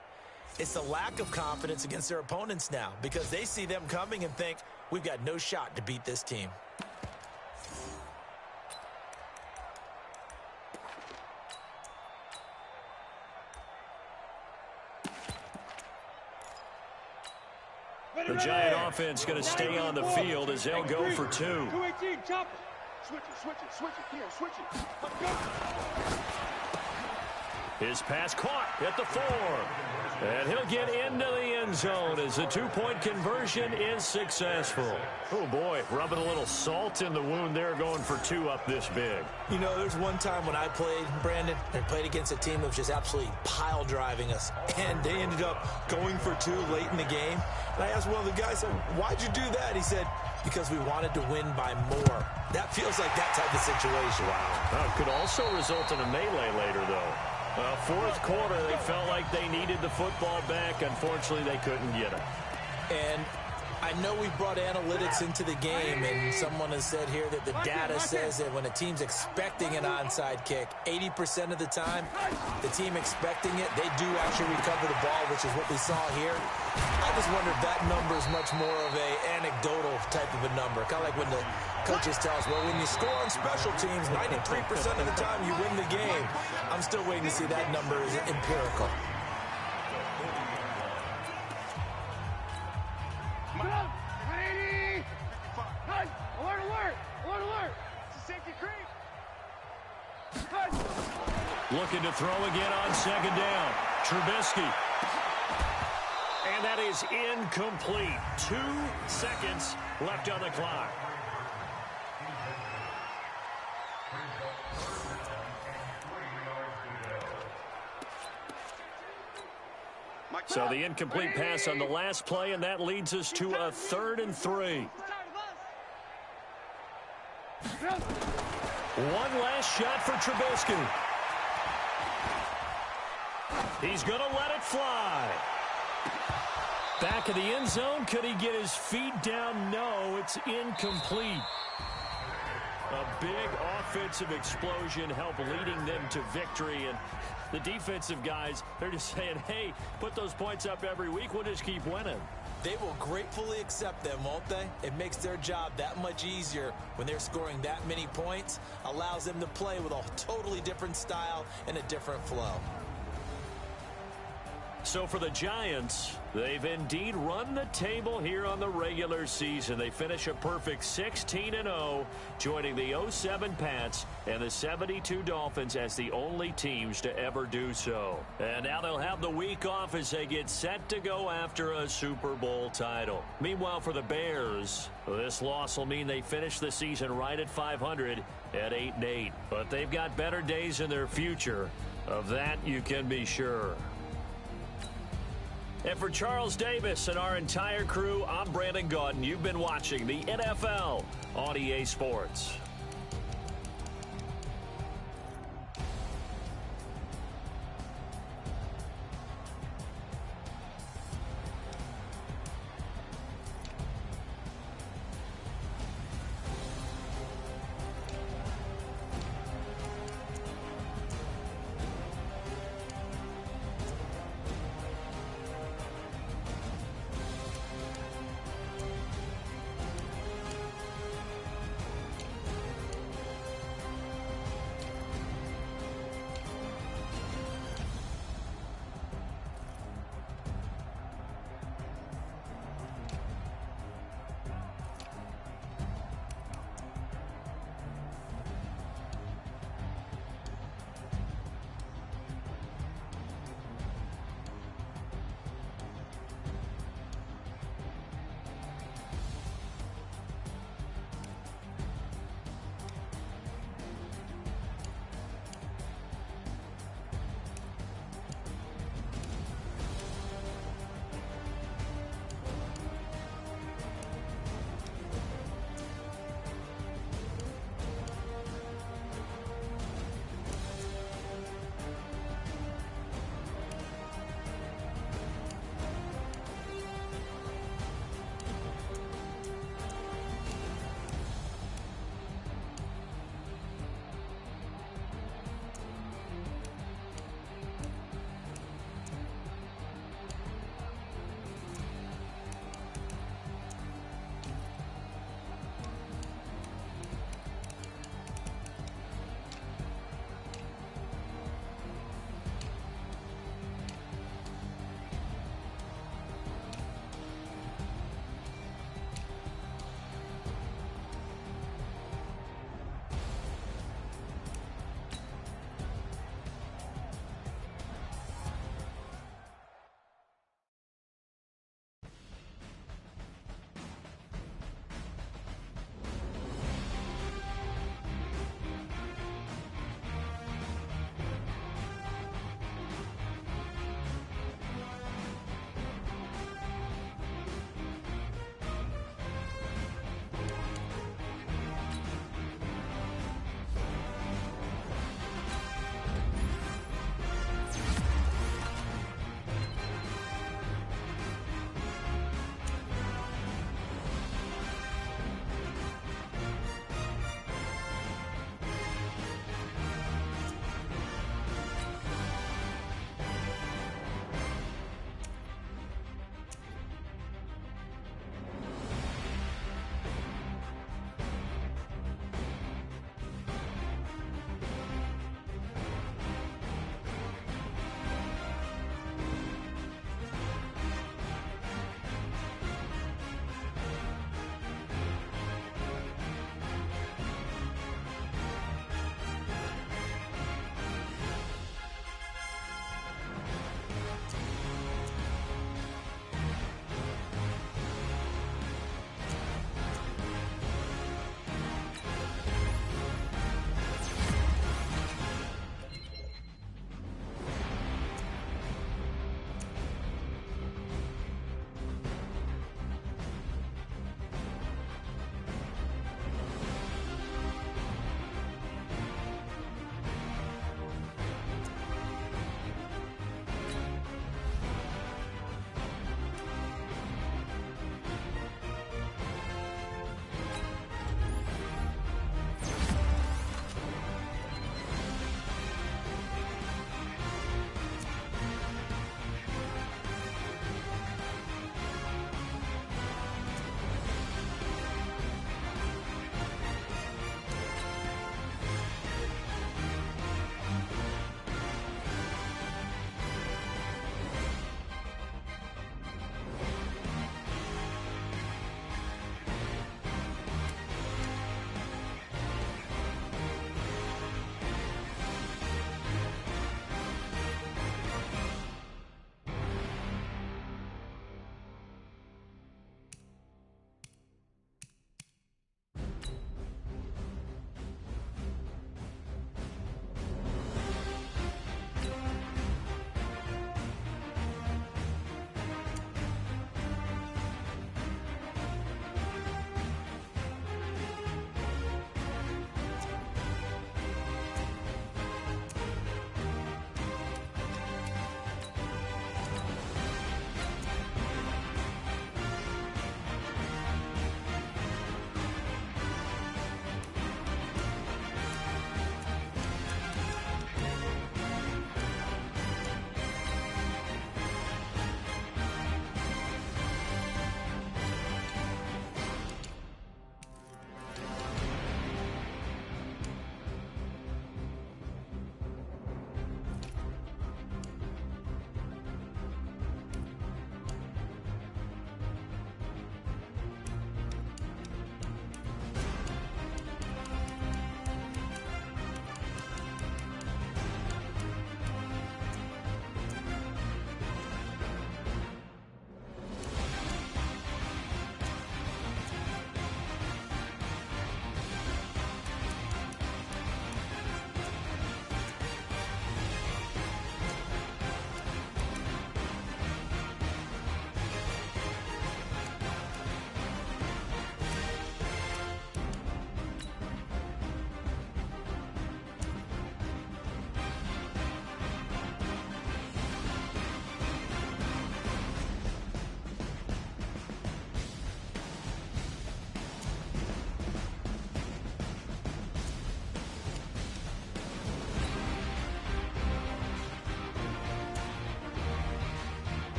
It's the lack of confidence against their opponents now because they see them coming and think, we've got no shot to beat this team. The Giant offense going to stay on the field as they'll go for 2. 218, chop it. Switch it. Let's go. His pass caught at the 4. And he'll get into the end zone as the 2-point conversion is successful. Oh, boy, rubbing a little salt in the wound there, going for 2 up this big. You know, there's one time when I played, Brandon, and played against a team that was just absolutely pile driving us. And they ended up going for 2 late in the game. And I asked one of the guys, why'd you do that? He said, because we wanted to win by more. That feels like that type of situation. Wow. It could also result in a melee later, though. 4th quarter, they felt like they needed the football back. Unfortunately, they couldn't get it. And I know we brought analytics into the game, and someone has said here that the data says that when a team's expecting an onside kick, 80% of the time, the team expecting it, they do actually recover the ball, which is what we saw here. I just wonder if that number is much more of a anecdotal type of a number, kind of like when the coaches tell us, well, when you score on special teams, 93% of the time you win the game. I'm still waiting to see that number is empirical. Alert! It's a safety creep. Looking to throw again on 2nd down. Trubisky. And that is incomplete. 2 seconds left on the clock. So the incomplete pass on the last play, and that leads us to a 3rd and 3. One last shot for Trubisky. He's going to let it fly. Back of the end zone. Could he get his feet down? No, it's incomplete. A big offensive explosion helped leading them to victory. And the defensive guys, they're just saying, hey, put those points up every week. We'll just keep winning. They will gratefully accept them, won't they? It makes their job that much easier when they're scoring that many points. Allows them to play with a totally different style and a different flow. So for the Giants, they've indeed run the table here on the regular season. They finish a perfect 16-0, joining the 07 Pats and the 72 Dolphins as the only teams to ever do so. And now they'll have the week off as they get set to go after a Super Bowl title. Meanwhile, for the Bears, this loss will mean they finish the season right at 500 at 8-8. But they've got better days in their future. Of that, you can be sure. And for Charles Davis and our entire crew, I'm Brandon Gaudin. You've been watching the NFL on EA Sports.